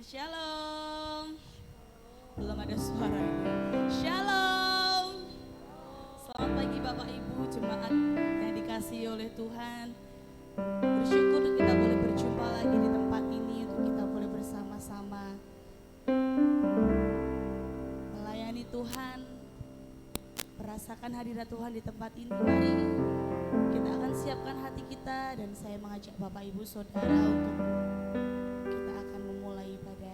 Shalom. Belum ada suaranya. Shalom. Selamat pagi Bapak Ibu jemaat yang dikasihi oleh Tuhan. Bersyukur kita boleh berjumpa lagi di tempat ini untuk kita boleh bersama-sama melayani Tuhan, merasakan hadirat Tuhan di tempat ini. Mari kita akan siapkan hati kita dan saya mengajak Bapak Ibu Saudara untuk kita akan memulai pada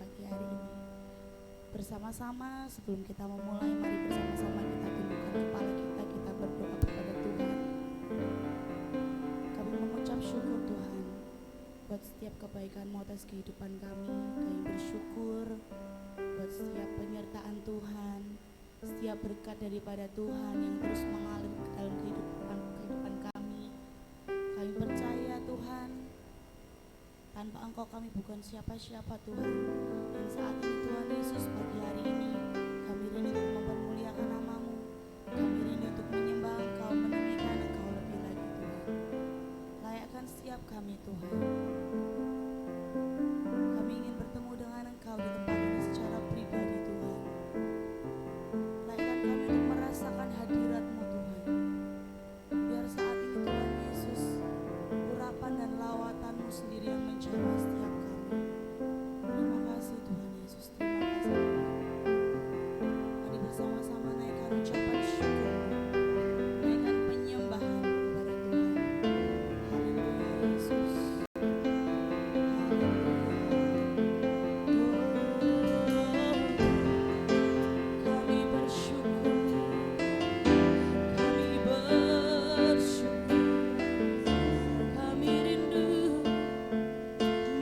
pagi hari ini. Bersama-sama sebelum kita memulai, mari bersama-sama kita tundukkan kepala kita, kita berdoa kepada Tuhan. Kami mengucap syukur Tuhan buat setiap kebaikan-Mu atas kehidupan kami. Kami bersyukur buat setiap penyertaan Tuhan, setiap berkat daripada Tuhan yang terus mengalir ke dalam kehidupan kami. Kami percaya Tuhan, tanpa Engkau kami bukan siapa-siapa Tuhan. Dan saat ini Tuhan Yesus, pagi hari ini kami rindu untuk mempermuliakan nama-Mu. Kami rindu untuk menyembah Engkau, meninggikan Engkau lebih lagi Tuhan. Layakkan setiap kami Tuhan. Kami ingin bertemu dengan Engkau di tempat ini secara pribadi Tuhan. Layakkan kami untuk merasakan hadirat-Mu Tuhan. Biar saat ini Tuhan Yesus, urapan dan lawatan-Mu sendiri yang menjamah setiap kami. Terima kasih Tuhan Yesus, terima kasih Tuhan. Mari bersama-sama naikkan ucapan syukur, naikkan penyembahan kepada Tuhan. Haleluya Yesus. Kami bersyukur, kami bersyukur, kami rindu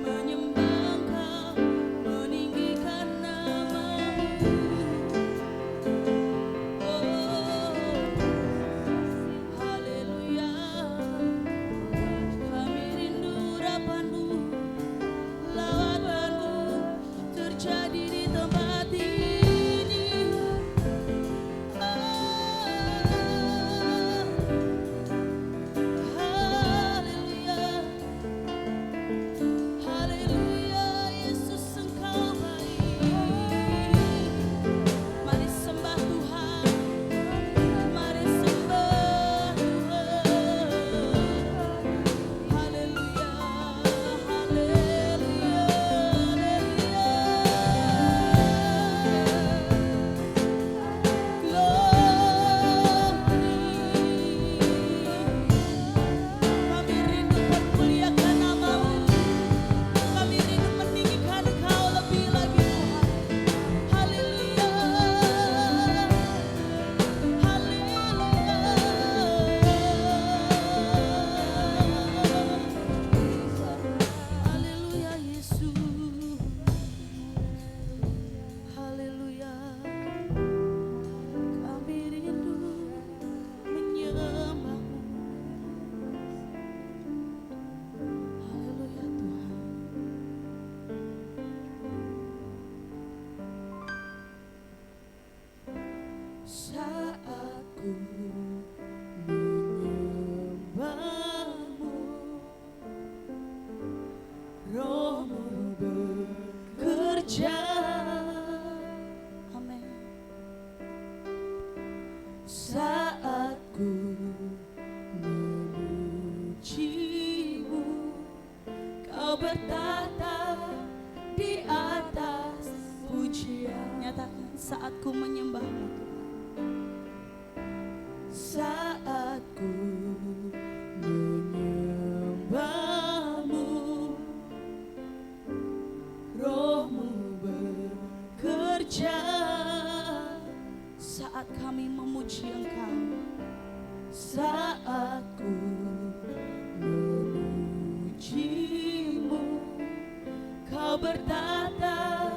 menyembah Engkau, meninggikan nama-Mu. Oh, haleluya. Kami rindu urapan-Mu, lawatan-Mu terjadi di tempat ini. Haleluya, haleluya, Yesus Engkau baik. Mari sembah Tuhan, mari sembah Tuhan. Haleluya, haleluya, Kami rindu memuliakan nama-Mu, kami rindu meninggikan Engkau lebih lagi Tuhan. Haleluya, haleluya Yesus, haleluya. Kami rindu menyembah-Mu. Haleluya Tuhan. Saat ku menyembah-Mu, Roh-Mu bekerja. Amin. Saat ku memuji-Mu, Kau bertata di atas pujian. Nyatakan, saat ku menyembah-Mu Tuhan. Saat ku menyembah-Mu, Roh-Mu bekerja. Saat kami memuji Engkau, saat ku memuji-Mu, Kau bertata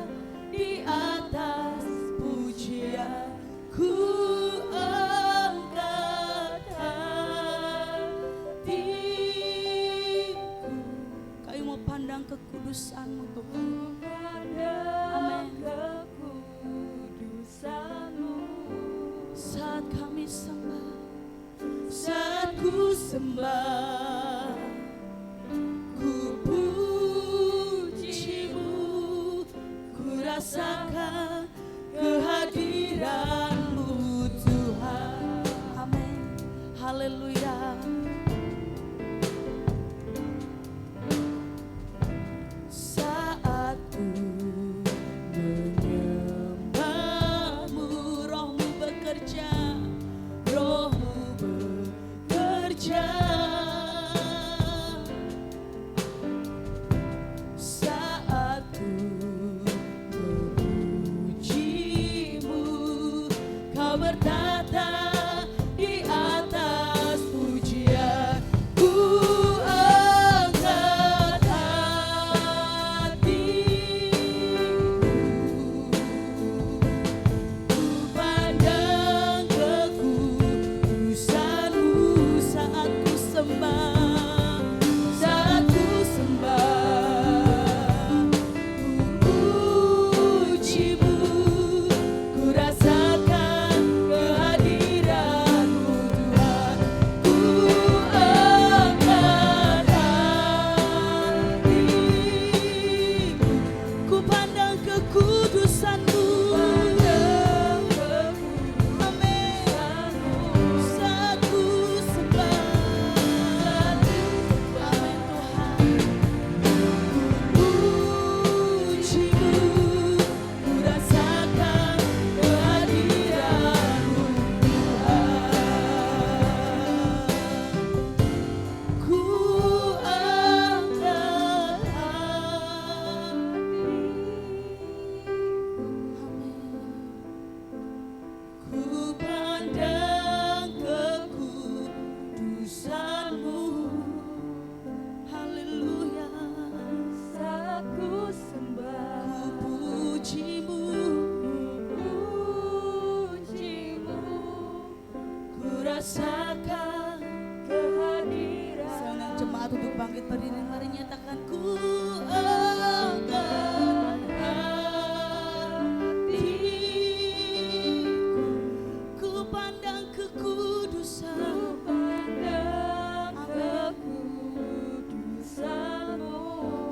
di atas pujian. Ku angkat hatiku. Kami mau pandang kekudusan-Mu Tuhan. Amin. Saat kami sembah, saat ku sembah, ku puji-Mu. rasakan kehadiran-Mu Tuhan. Amin. Haleluya. Saat ku menyembah-Mu, Roh-Mu bekerja, Roh-Mu bekerja. Saat ku memuji-Mu, Kau bertata di atas pujian. Ku angkat hatiku, ku pandang kekudusan-Mu. Saat ku sembah, saat ku sembah, ku puji-Mu, ku rasakan kehadiran-Mu Tuhan. Ku angkat hatiku, ku pandang kekudusan-Mu. Amin. Saat ku sembah, amin Tuhan. Puji-Mu, ku rasakan kehadiran-Mu Tuhan. Ku angkat hatiku, ku pandang kekudusan-Mu. Haleluya. Saat ku sembah, ku puji-Mu, ku rasakan kehadiran. Senang jemaat untuk bangkit berdiri, mari nyatakan ku angkat hatiku, ku pandang kekudusan-Mu.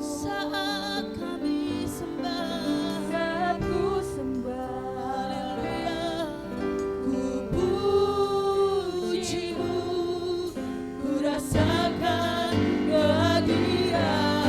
Saat kami sembah, saat ku sembah, haleluya, ku puji-Mu, ku rasakan kehadiran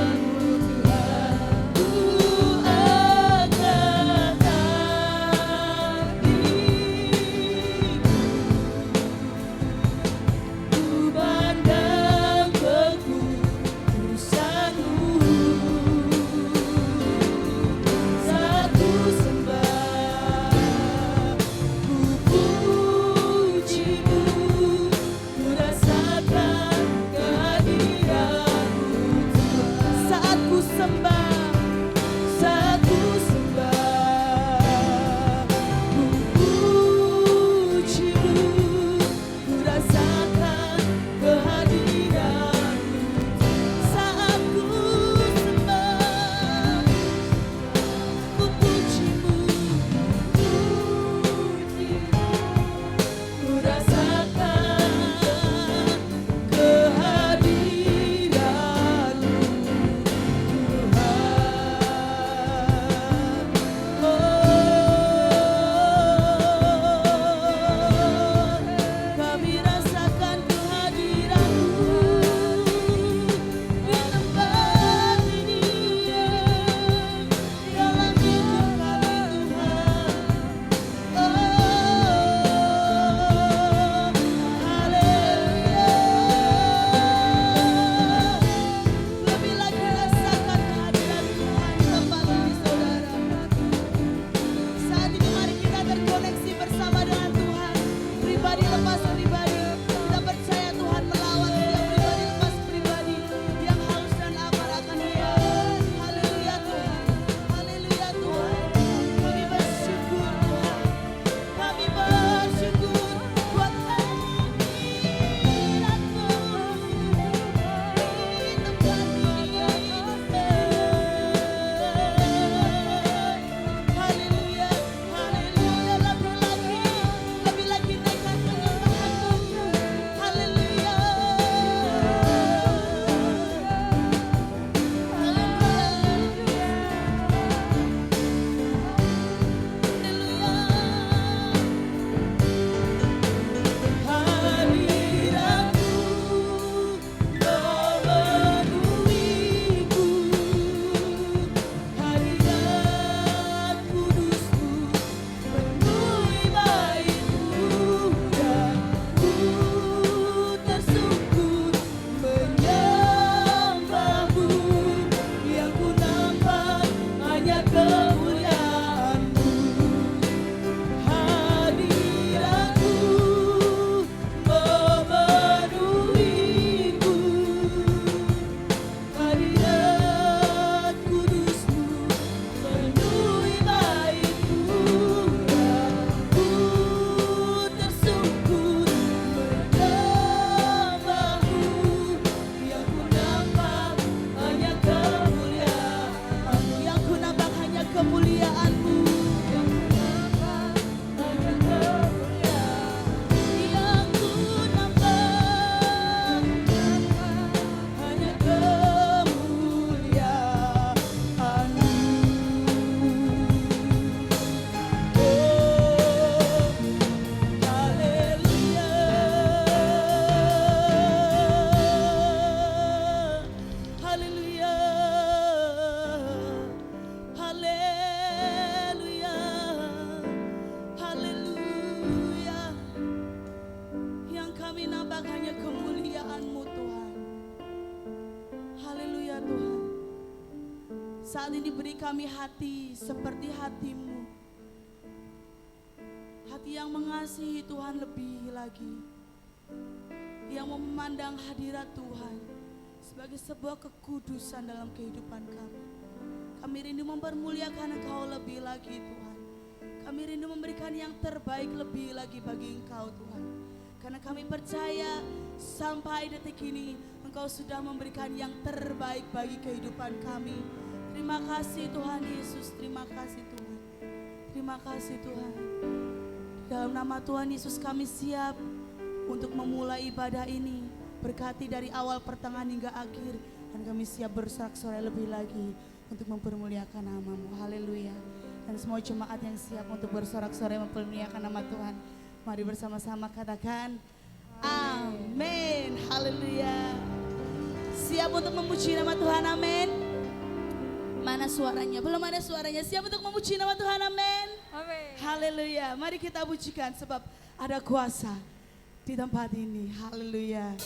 Saat ini beri kami hati seperti hati-Mu, hati yang mengasihi Tuhan lebih lagi, yang memandang hadirat Tuhan sebagai sebuah kekudusan dalam kehidupan kami. Kami rindu mempermuliakan Engkau lebih lagi Tuhan. Kami rindu memberikan yang terbaik lebih lagi bagi Engkau Tuhan. Karena kami percaya sampai detik ini Engkau sudah memberikan yang terbaik bagi kehidupan kami. Terima kasih Tuhan Yesus, terima kasih Tuhan. Terima kasih Tuhan. Dalam nama Tuhan Yesus kami siap untuk memulai ibadah ini. Berkati dari awal, pertengahan hingga akhir. Dan kami siap bersorak-sorai lebih lagi untuk mempermuliakan nama-Mu. Haleluya. Dan semua jemaat yang siap untuk bersorak-sorai mempermuliakan nama Tuhan, mari bersama-sama katakan amin. Haleluya. Siap untuk memuji nama Tuhan, amin. Mana suaranya? Belum ada suaranya. Siap untuk memuji nama Tuhan, amin. Amin. Haleluya. Mari kita pujikan sebab ada kuasa di tempat ini. Haleluya.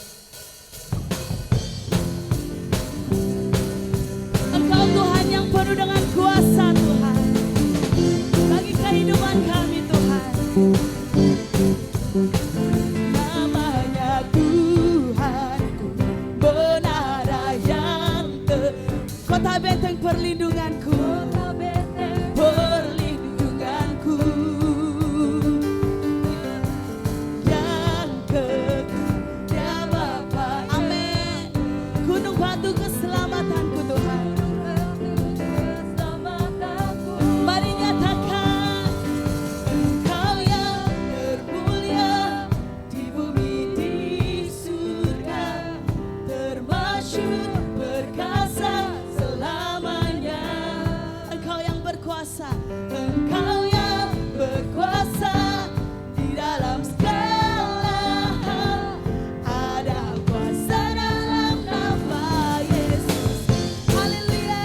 Engkau Tuhan yang penuh dengan kuasa Tuhan bagi kehidupan kami Tuhan. Namanya Tuhanku, menara yang kota benteng perlindunganku, perlindunganku yang kekal ya Bapa. Amin. Gunung batu keselamatanku Tuhan. Mari nyatakan Engkau yang termulia di bumi di surga, termasyhur perkasa selamanya. Engkau yang berkuasa, Engkau yang berkuasa di dalam segala hal. Ada kuasa dalam nama Yesus. Haleluya.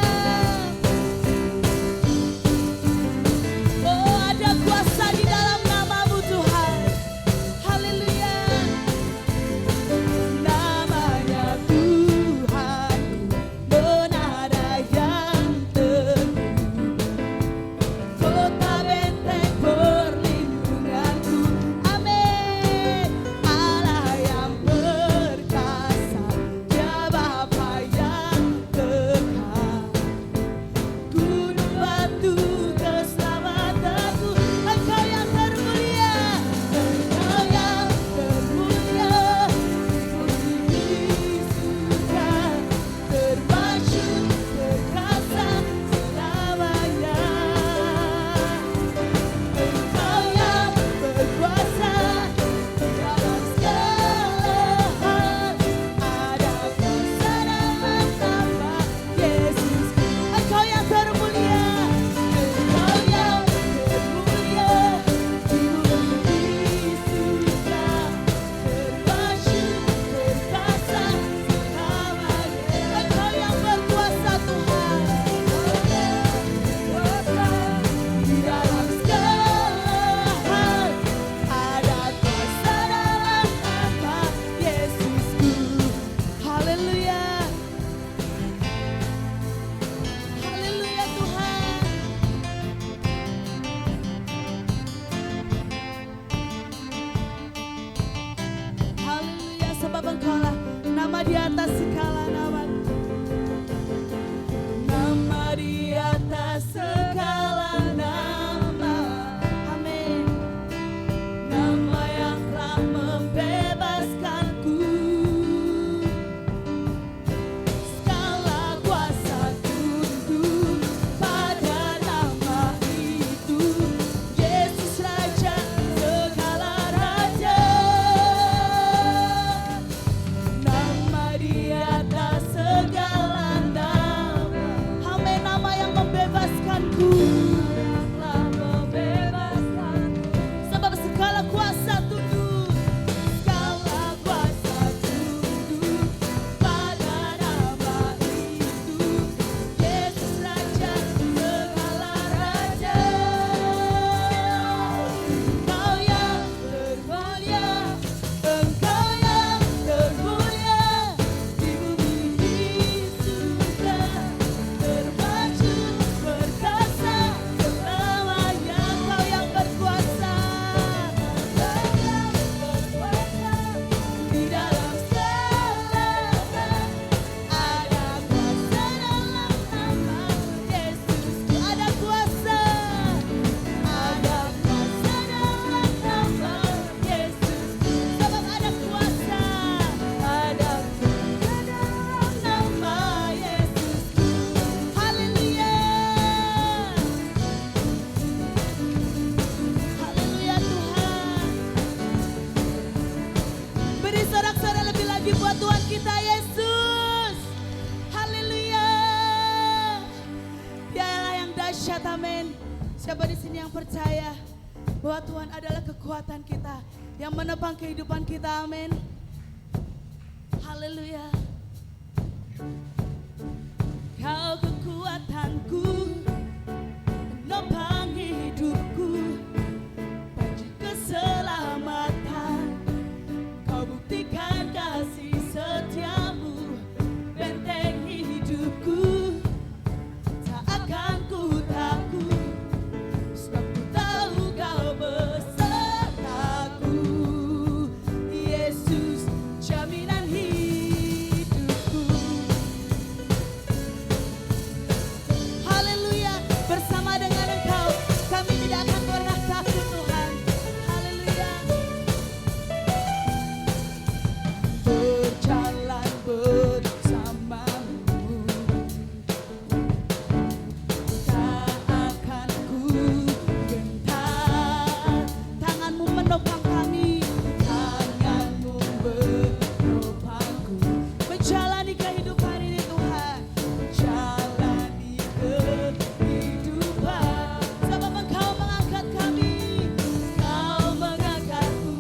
Oh, ada kuasa di dalam nama-Mu Tuhan. Haleluya. Namanya Tuhan, menara yang teguh, kota benteng perlindunganku. Amin. Allah yang perkasa, Dia Bapa yang kekal, gunung batu keselamatanku. Engkau yang termulia, Engkau yang termulia di surga, termasyhur perkasa selamanya. Engkau yang berkuasa di dalam segala hal. Ada kuasa dalam nama Yesus. Engkau yang termulia, Engkau yang termulia di bumi di surga, termasyhur perkasa selamanya. Engkau yang berkuasa Tuhan, di dalam segala hal. Ada kuasa dalam nama Yesusku. Haleluya. Haleluya Tuhan. Haleluya, sebab Engkaulah nama di atas segala nama. Nama di atas segala nama. Amin. Nama yang telah membebaskanku. Segala kuasa tunduk pada nama itu. Yesus Raja segala raja. Nama di atas kita Yesus. Haleluya. Dialah yang dahsyat, amin. Siapa di sini yang percaya bahwa Tuhan adalah kekuatan kita yang menopang kehidupan kita, amin. Haleluya. Kau kekuatanku, menopang hidupku, bagi keselamatan. Kau buktikan kasih setiamu, benteng hidupku, tak akan ku takut, sebab ku tahu kau besertaku. Yesus, jaminan hidupku. Haleluya, bersama dengan Engkau kami tidak akan pernah takut, Tuhan. Haleluya. Berjalan bersamamu, tak akan ku gentar. Tanganmu menopang kami, tanganmu menopangku, menjalani kehidupan ini, Tuhan, menjalani kehidupan. Sebab Engkau mengangkat kami, Kau mengangkatku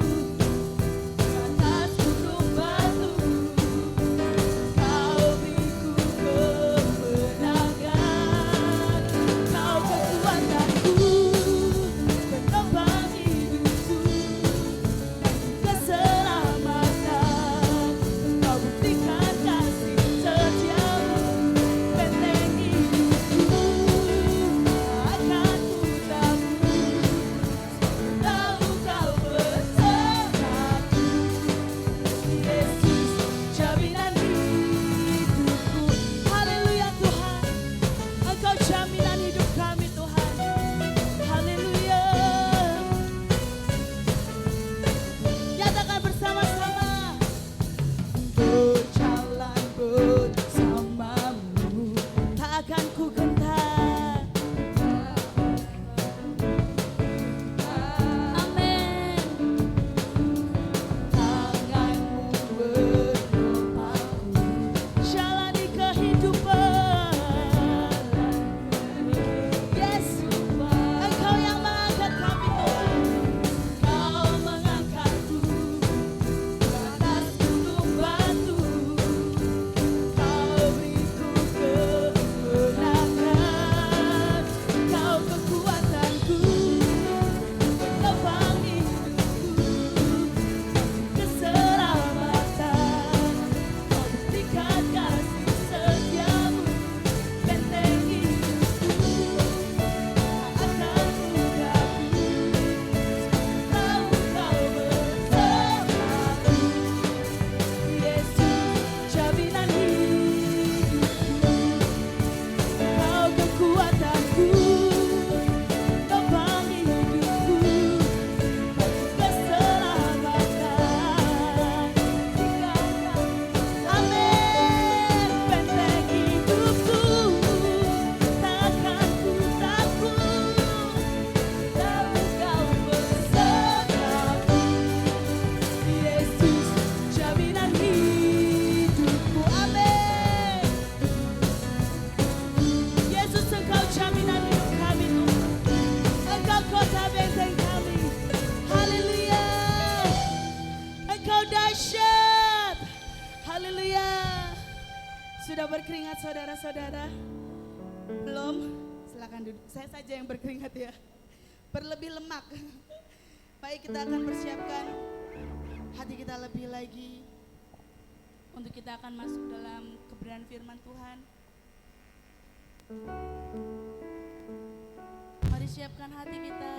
atas gunung batu. Kau beriku kemenangan. Kau kekuatanku, menopang hidupku, keselamatan. Kau buktikan kasih setiamu, benteng hidupku, akan ku takut, tahu kau bersamaku. Yesus, jaminan hidupku. Haleluya Tuhan, Engkau jaminan hidup kami, Tuhan. Haleluya. Nyatakan bersama-sama. Berjalan bersamamu, tak akan ku gentar. Amin. Tanganmu menopangku, jalani kehidupan. Yes, Engkau yang mengangkat kami, Tuhan. Kau mengangkatku atas gunung batu. Kau beriku kemenangan. Kau kekuatanku, menopang hidupku, keselamatan. Kau buktikan kasih setiamu, benteng hidupku, tak akan ku takut, tahu kau bersamaku. Yesus, jaminan hidupku. Kau kekuatanku, menopang hidupku, keselamatan. Amin. Benteng hidupku, takkan ku takut, tahu kau besertaku. Yesus, jaminan hidupku. Amin. Yesus, Engkau jaminan hidup kami, Tuhan. Engkau kota benteng kami. Haleluya. Engkau dahsyat. Haleluya. Sudah berkeringat saudara-saudara? Belum? Silakan duduk. Saya saja yang berkeringat ya. Berlebih lemak. Baik, kita akan persiapkan hati kita lebih lagi untuk kita akan masuk dalam kebenaran firman Tuhan. Mari siapkan hati kita.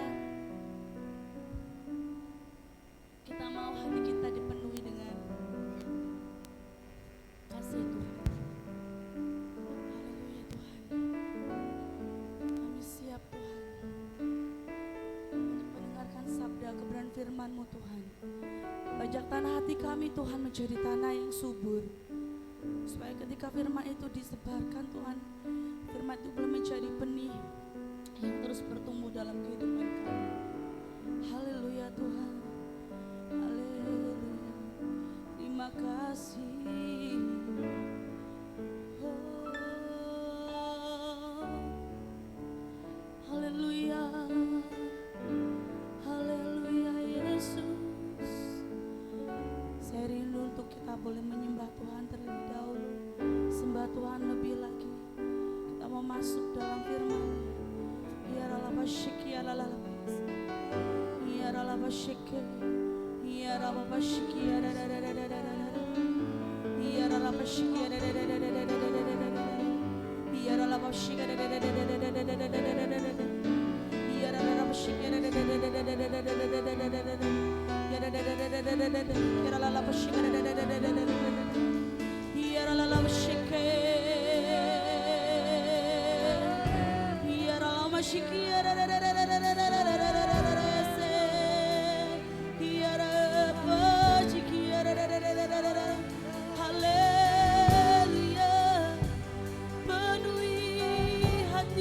Kita mau hati kita dipenuhi dengan kasih Tuhan. Haleluya Tuhan. Kami siap Tuhan untuk mendengarkan sabda kebenaran firman-Mu Tuhan. Bajak tanah hati kami Tuhan menjadi tanah yang subur, supaya ketika firman itu disebarkan Tuhan, firman itu boleh menjadi benih yang terus bertumbuh dalam kehidupan kami. Haleluya Tuhan. Haleluya. terima kasih. Oh, haleluya, haleluya Yesus. Saya rindu untuk kita boleh menyembah Tuhan terlebih dahulu, sembah Tuhan lebih lagi. Kita mau masuk dalam firman-Nya. Ya ralabasyiki ya lalabas, ya ralabasyiki, ya ralabasyiki ya ya ralabasyiki ya ya ralabasyiki ya ya ralabasyiki ya ralabasyiki haleluya, penuhi hati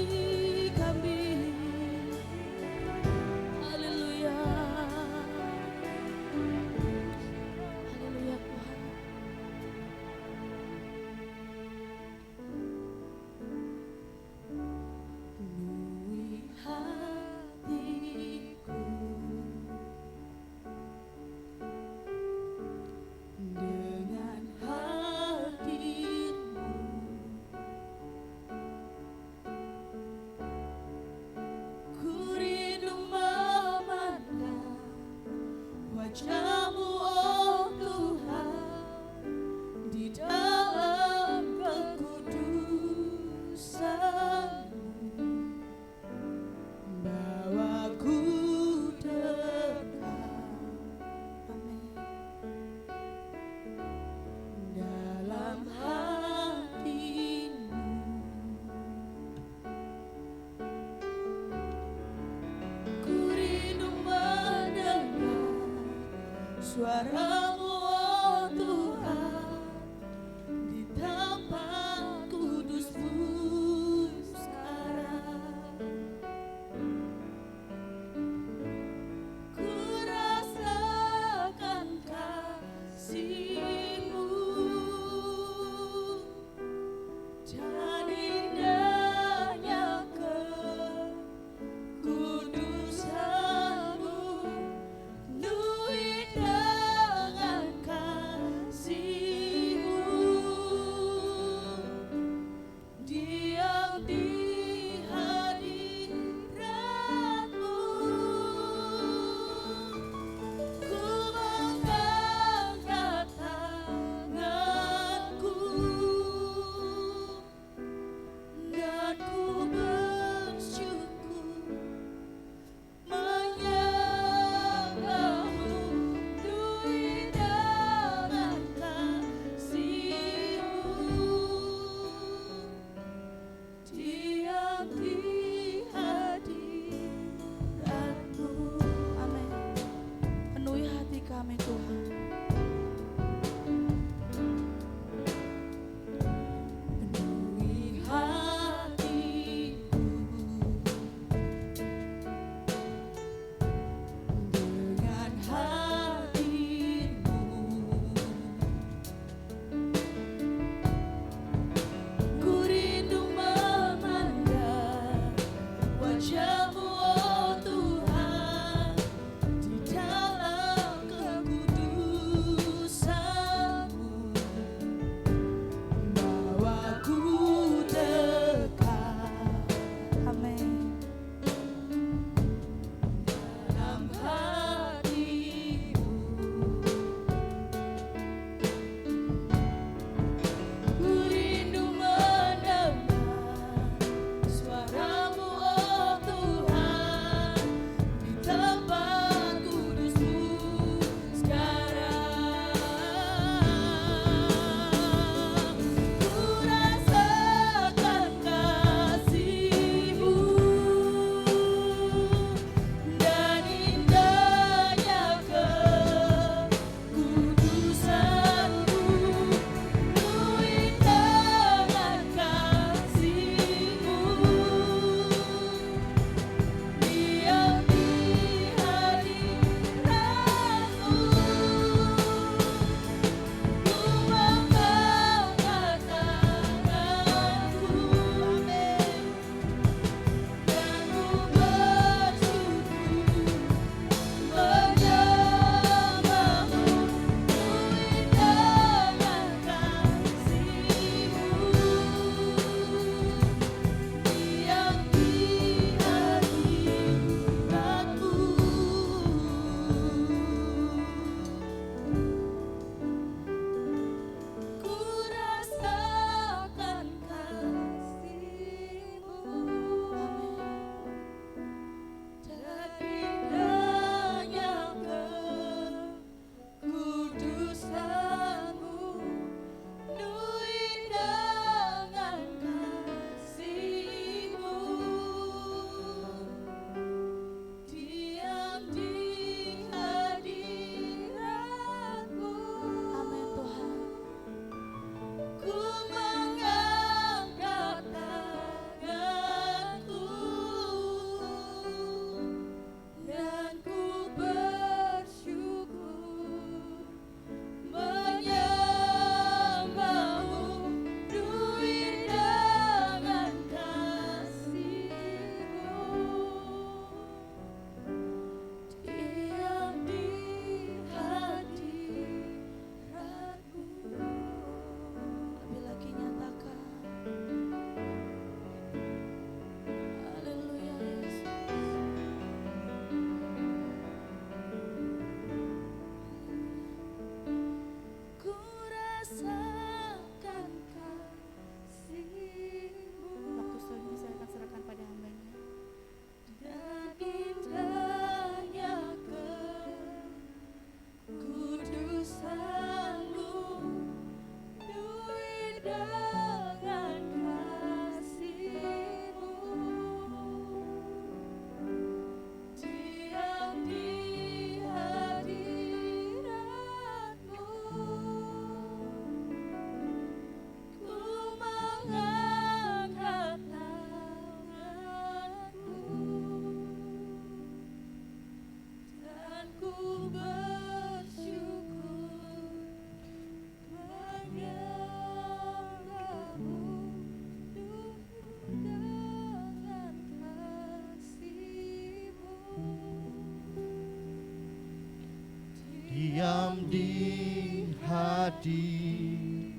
hadirat-Mu.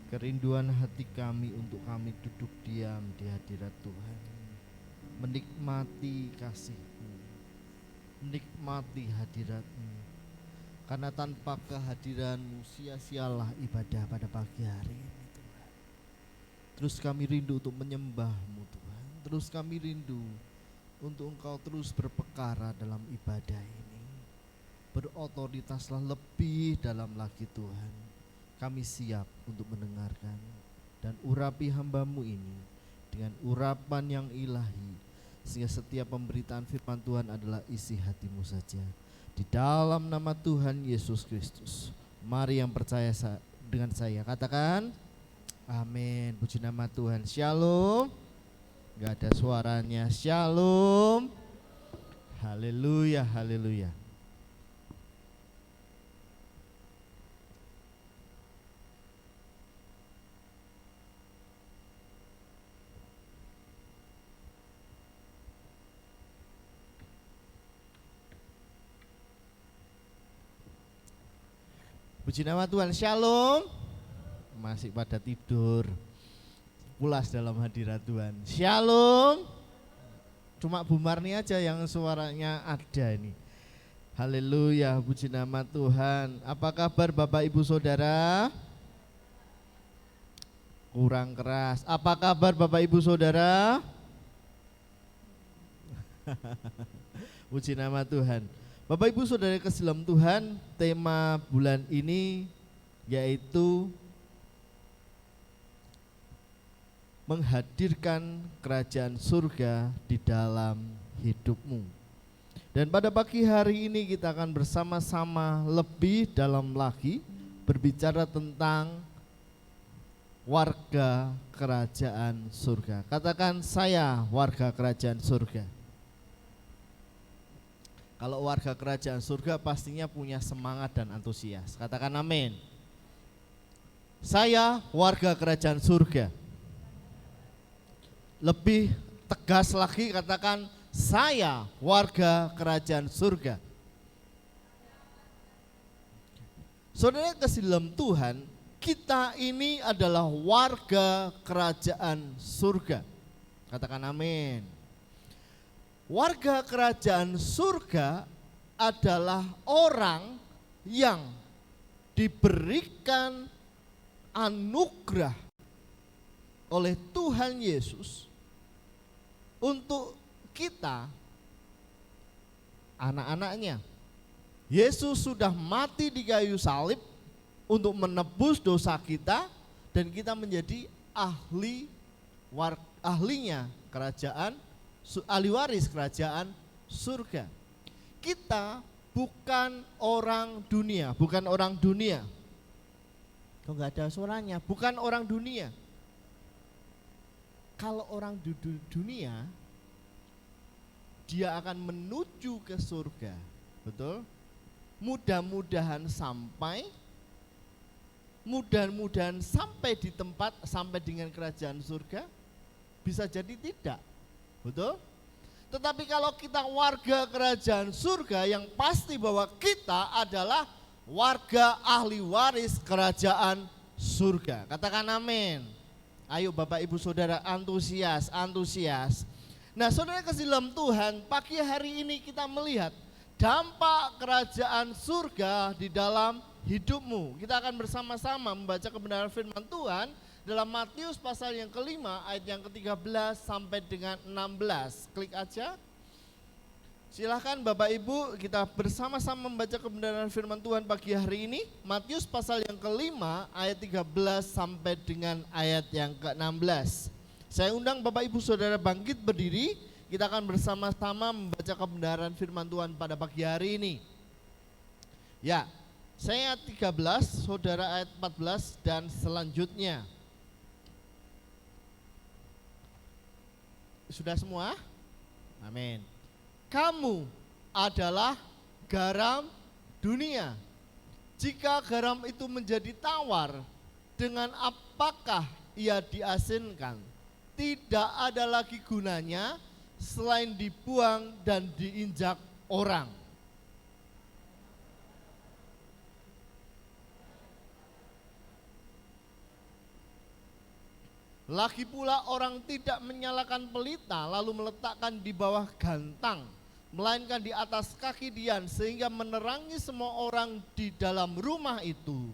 Kerinduan hati kami untuk kami duduk diam di hadirat Tuhan, menikmati kasih-Mu, menikmati hadirat-Mu. Karena tanpa kehadiran-Mu sia-sialah ibadah pada pagi hari ini Tuhan. Terus kami rindu untuk menyembah-Mu Tuhan. Terus kami rindu untuk Engkau terus berpekara dalam ibadah ini. Berotoritaslah lebih dalam lagi Tuhan. Kami siap untuk mendengarkan dan urapi hamba-Mu ini dengan urapan yang ilahi, sehingga setiap pemberitaan firman Tuhan adalah isi hati-Mu saja. Di dalam nama Tuhan Yesus Kristus, mari yang percaya dengan saya katakan amin. Puji nama Tuhan. Shalom. Gak ada suaranya. Shalom. Haleluya, haleluya. Puji nama Tuhan. Shalom. Masih pada tidur, pulas dalam hadirat Tuhan. Shalom. Cuma Bu Marni aja yang suaranya ada ini. Haleluya, puji nama Tuhan. Apa kabar Bapak Ibu Saudara? Kurang keras. Apa kabar Bapak Ibu Saudara? Puji nama Tuhan. Bapak Ibu Saudara kasih dalam Tuhan, tema bulan ini yaitu menghadirkan kerajaan surga di dalam hidupmu. Dan pada pagi hari ini kita akan bersama-sama lebih dalam lagi berbicara tentang warga kerajaan surga. Katakan saya warga kerajaan surga. Kalau warga kerajaan surga pastinya punya semangat dan antusias. Katakan amin. Saya warga kerajaan surga. Lebih tegas lagi katakan saya warga kerajaan surga. Saudara kasih dalam Tuhan, kita ini adalah warga kerajaan surga. Katakan amin. Warga kerajaan surga adalah orang yang diberikan anugerah oleh Tuhan Yesus untuk kita, anak-anaknya. Yesus sudah mati di kayu salib untuk menebus dosa kita, dan kita menjadi ahlinya kerajaan, ahli waris kerajaan surga. Kita bukan orang dunia, bukan orang dunia. Kok nggak ada suaranya? Bukan orang dunia. Kalau orang dunia, dia akan menuju ke surga, betul? Mudah-mudahan sampai di tempat, sampai dengan kerajaan surga. Bisa jadi tidak, betul? Tetapi kalau kita warga kerajaan surga, yang pasti bahwa kita adalah warga ahli waris kerajaan surga. Katakan amin. Ayo Bapak Ibu Saudara, antusias. Nah saudara kasih dalam Tuhan, pagi hari ini kita melihat dampak kerajaan surga di dalam hidupmu. Kita akan bersama-sama membaca kebenaran firman Tuhan dalam Matius pasal yang kelima ayat yang ke-13 sampai dengan 16. Klik aja. Silahkan Bapak Ibu, kita bersama-sama membaca kebenaran firman Tuhan pagi hari ini. Matius pasal yang kelima ayat 13 sampai dengan ayat yang ke-16. Saya undang Bapak Ibu Saudara bangkit berdiri. Kita akan bersama-sama membaca kebenaran firman Tuhan pada pagi hari ini. Ya, saya ayat 13, saudara ayat 14 dan selanjutnya. Sudah semua? Amin. Kamu adalah garam dunia. Jika garam itu menjadi tawar, dengan apakah ia diasinkan? Tidak ada lagi gunanya selain dibuang dan diinjak orang. Lagi pula orang tidak menyalakan pelita lalu meletakkan di bawah gantang, melainkan di atas kaki dian sehingga menerangi semua orang di dalam rumah itu.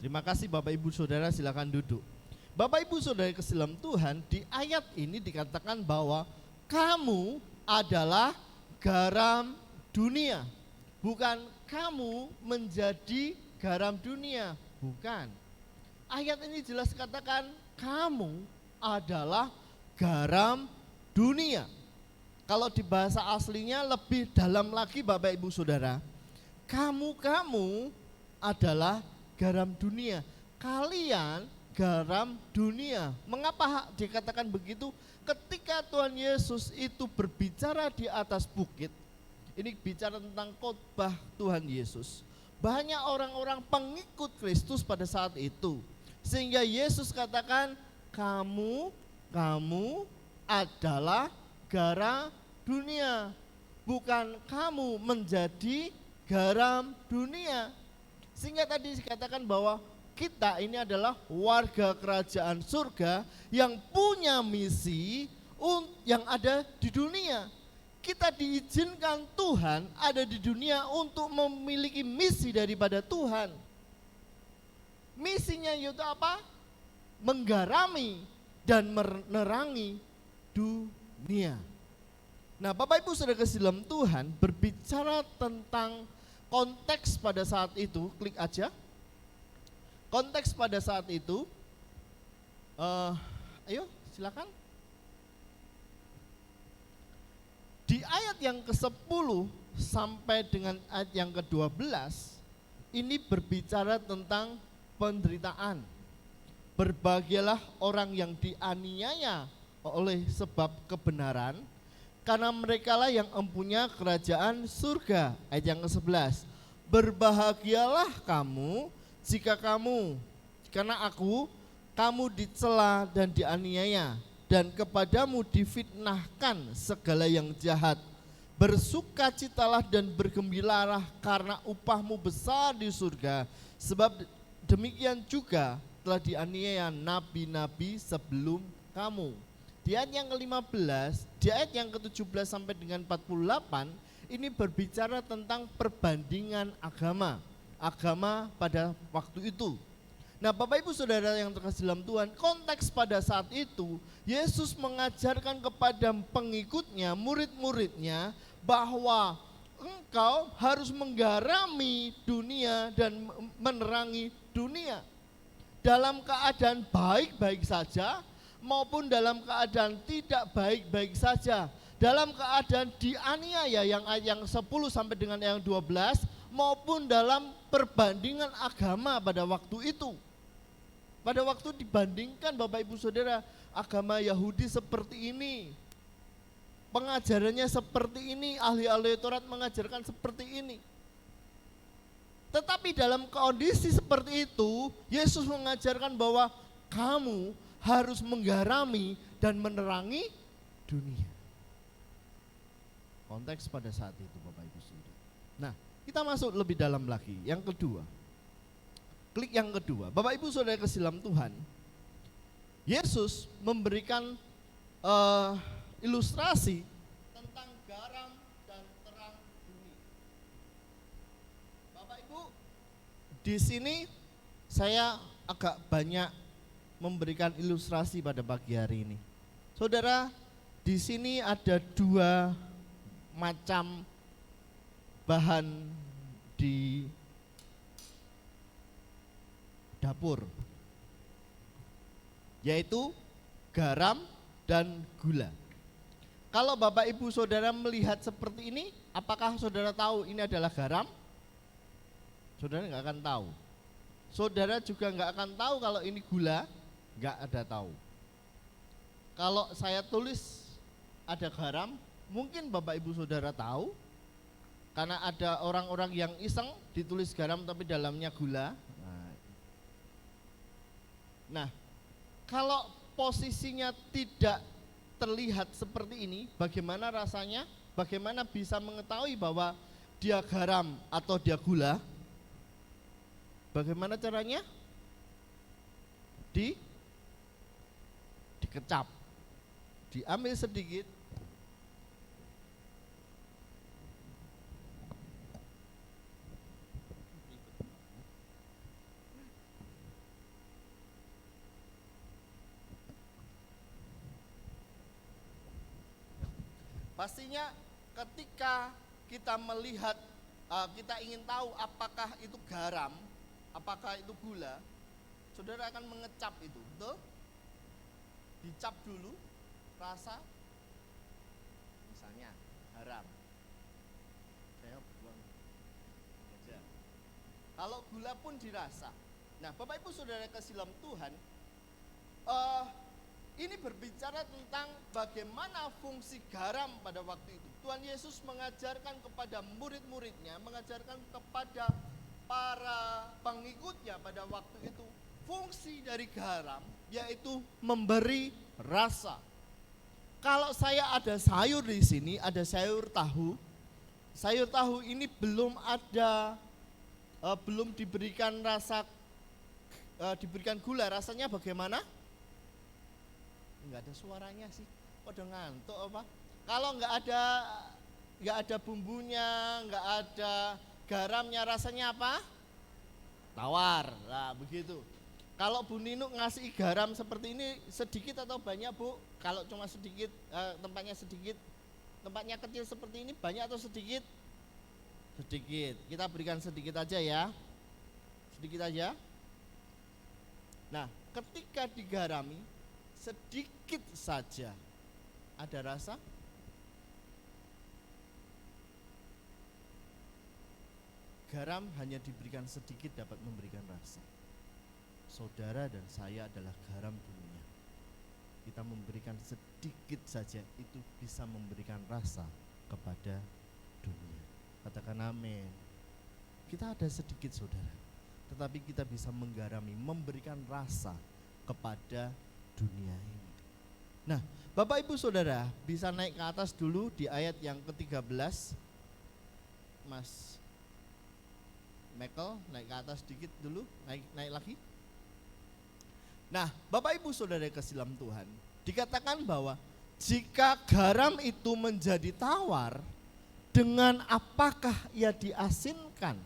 Terima kasih Bapak Ibu Saudara, silakan duduk. Bapak Ibu Saudara kasih dalam Tuhan, di ayat ini dikatakan bahwa kamu adalah garam dunia. Bukan kamu menjadi garam dunia, bukan. Ayat ini jelas katakan kamu adalah garam dunia. Kalau di bahasa aslinya lebih dalam lagi Bapak Ibu Saudara, kamu adalah garam dunia. Kalian garam dunia. Mengapa dikatakan begitu? Ketika Tuhan Yesus itu berbicara di atas bukit, ini bicara tentang khotbah Tuhan Yesus. Banyak orang-orang pengikut Kristus pada saat itu. Sehingga Yesus katakan, kamu adalah garam dunia. Bukan kamu menjadi garam dunia. Sehingga tadi dikatakan bahwa kita ini adalah warga kerajaan surga yang punya misi yang ada di dunia. Kita diizinkan Tuhan ada di dunia untuk memiliki misi daripada Tuhan. Misinya yaitu apa? Menggarami dan menerangi dunia. Nah, Bapak Ibu Saudara kasih dalam Tuhan, berbicara tentang konteks pada saat itu, klik aja. Konteks pada saat itu, ayo silakan. Di ayat yang ke-10 sampai dengan ayat yang ke-12, ini berbicara tentang penderitaan. Berbahagialah orang yang dianiaya oleh sebab kebenaran, karena merekalah yang empunya kerajaan surga. Ayat yang ke-11, berbahagialah kamu jika karena kamu dicela dan dianiaya, dan kepadamu difitnahkan segala yang jahat. Bersukacitalah dan bergembiralah karena upahmu besar di surga, sebab demikian juga telah dianiaya nabi-nabi sebelum kamu. Di ayat yang ke-15, di ayat yang ke-17 sampai dengan 48, ini berbicara tentang perbandingan agama pada waktu itu. Nah, Bapak Ibu Saudara yang terkasih dalam Tuhan, konteks pada saat itu Yesus mengajarkan kepada pengikutnya, murid-muridnya, bahwa engkau harus menggarami dunia dan menerangi dunia. Dalam keadaan baik-baik saja maupun dalam keadaan tidak baik-baik saja. Dalam keadaan dianiaya yang ayat yang 10 sampai dengan yang 12, maupun dalam perbandingan agama pada waktu itu. Pada waktu dibandingkan Bapak Ibu Saudara, agama Yahudi seperti ini, pengajarannya seperti ini, ahli-ahli Taurat mengajarkan seperti ini. Tetapi dalam kondisi seperti itu, Yesus mengajarkan bahwa kamu harus menggarami dan menerangi dunia. Konteks pada saat itu Bapak Ibu Saudara. Nah, kita masuk lebih dalam lagi. Yang kedua, klik yang kedua. Bapak Ibu Saudara kasih dalam Tuhan, Yesus memberikan ilustrasi tentang garam dan terang dunia. Bapak Ibu, di sini saya agak banyak memberikan ilustrasi pada pagi hari ini. Saudara, di sini ada dua macam bahan di dapur, yaitu garam dan gula. Kalau Bapak Ibu Saudara melihat seperti ini, apakah saudara tahu ini adalah garam? Saudara nggak akan tahu. Saudara juga nggak akan tahu kalau ini gula, nggak ada tahu. Kalau saya tulis ada garam, mungkin Bapak Ibu Saudara tahu, karena ada orang-orang yang iseng ditulis garam tapi dalamnya gula. Nah, kalau posisinya tidak terlihat seperti ini, bagaimana rasanya? bagaimana bisa mengetahui bahwa dia garam atau dia gula? Bagaimana caranya? Dikecap, diambil sedikit, pastinya ketika kita melihat, kita ingin tahu apakah itu garam, apakah itu gula, saudara akan mengecap itu, betul? Dicap dulu rasa, misalnya garam, saya buang aja. Kalau gula pun dirasa. Nah, Bapak Ibu Saudara kasih dalam Tuhan, ini berbicara tentang bagaimana fungsi garam pada waktu itu. Tuhan Yesus mengajarkan kepada murid-muridnya, mengajarkan kepada para pengikutnya pada waktu itu, fungsi dari garam yaitu memberi rasa. Kalau saya ada sayur di sini, ada sayur tahu. Sayur tahu ini belum diberikan rasa, diberikan gula, rasanya bagaimana? Enggak ada suaranya sih, udah ngantuk apa? Kalau enggak ada bumbunya, enggak ada garamnya, rasanya apa? Tawar. Nah, begitu. Kalau Bu Ninu ngasih garam seperti ini sedikit atau banyak, Bu? Kalau cuma sedikit, tempatnya sedikit, tempatnya kecil seperti ini, banyak atau sedikit? Sedikit. Kita berikan sedikit aja ya. Sedikit aja. Nah, ketika digarami sedikit saja, ada rasa? Garam hanya diberikan sedikit dapat memberikan rasa. Saudara dan saya adalah garam dunia. Kita memberikan sedikit saja, itu bisa memberikan rasa kepada dunia. Katakan amin. Kita ada sedikit, saudara, tetapi kita bisa menggarami, memberikan rasa kepada dunia ini. Nah, Bapak Ibu Saudara bisa naik ke atas dulu di ayat yang ke-13. Mas Michael naik ke atas sedikit dulu, naik lagi. Nah, Bapak Ibu Saudara kasih dalam Tuhan, dikatakan bahwa jika garam itu menjadi tawar, dengan apakah ia diasinkan?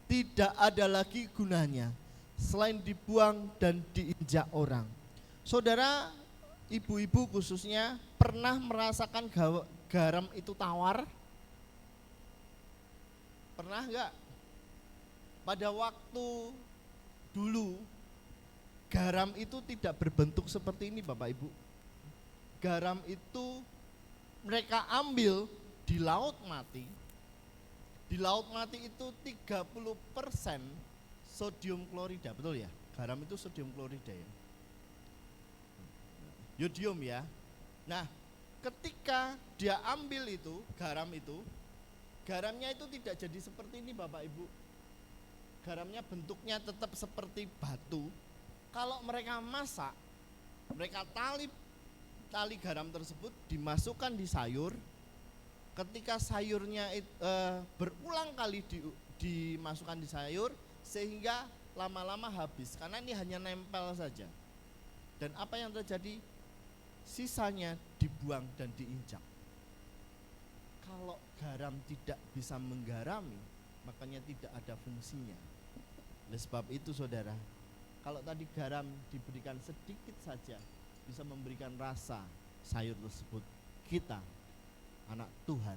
Tidak ada lagi gunanya selain dibuang dan diinjak orang. Saudara, ibu-ibu khususnya pernah merasakan garam itu tawar? Pernah enggak? Pada waktu dulu garam itu tidak berbentuk seperti ini, Bapak Ibu. Garam itu mereka ambil di laut mati. Di laut mati itu 30% sodium klorida, betul ya? Garam itu sodium klorida ya. Yodium ya. Nah, ketika dia ambil itu, garamnya itu tidak jadi seperti ini, Bapak Ibu. Garamnya bentuknya tetap seperti batu. Kalau mereka masak, mereka tali garam tersebut dimasukkan di sayur. Ketika sayurnya berulang kali dimasukkan di sayur, sehingga lama-lama habis, karena ini hanya nempel saja. Dan apa yang terjadi? Sisanya dibuang dan diinjak. Kalau garam tidak bisa menggarami, makanya tidak ada fungsinya. Oleh sebab itu saudara, kalau tadi garam diberikan sedikit saja bisa memberikan rasa sayur tersebut, kita anak Tuhan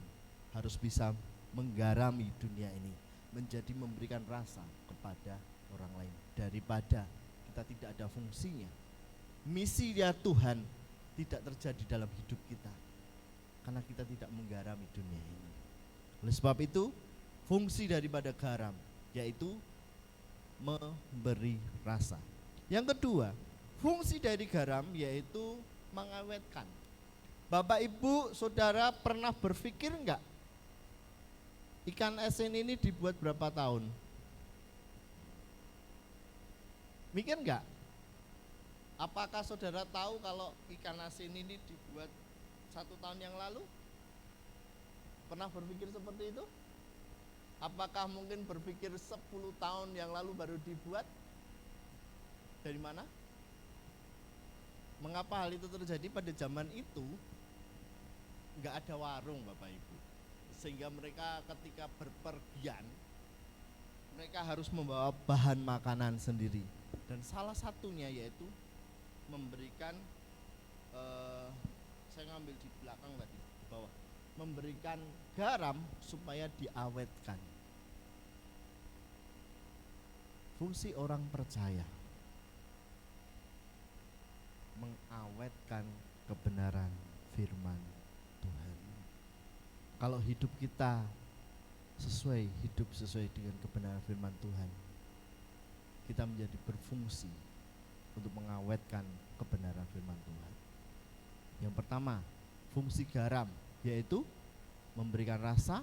harus bisa menggarami dunia ini, menjadi memberikan rasa kepada orang lain, daripada kita tidak ada fungsinya. Misi ya Tuhan tidak terjadi dalam hidup kita karena kita tidak menggarami dunia ini. Oleh sebab itu, fungsi daripada garam yaitu memberi rasa. Yang kedua, fungsi dari garam yaitu mengawetkan. Bapak Ibu Saudara pernah berpikir enggak, ikan asin ini dibuat berapa tahun? Mikir enggak? Apakah saudara tahu kalau ikan asin ini dibuat 1 tahun yang lalu? Pernah berpikir seperti itu? Apakah mungkin berpikir 10 tahun yang lalu baru dibuat? Dari mana? Mengapa hal itu terjadi pada zaman itu? Enggak ada warung Bapak Ibu. Sehingga mereka ketika berpergian, mereka harus membawa bahan makanan sendiri. Dan salah satunya yaitu memberikan, saya ngambil di belakang tadi, di bawah, memberikan garam supaya diawetkan. Fungsi orang percaya mengawetkan kebenaran firman Tuhan. Kalau hidup kita hidup sesuai dengan kebenaran firman Tuhan, kita menjadi berfungsi untuk mengawetkan kebenaran firman Tuhan. Yang pertama, fungsi garam, yaitu memberikan rasa.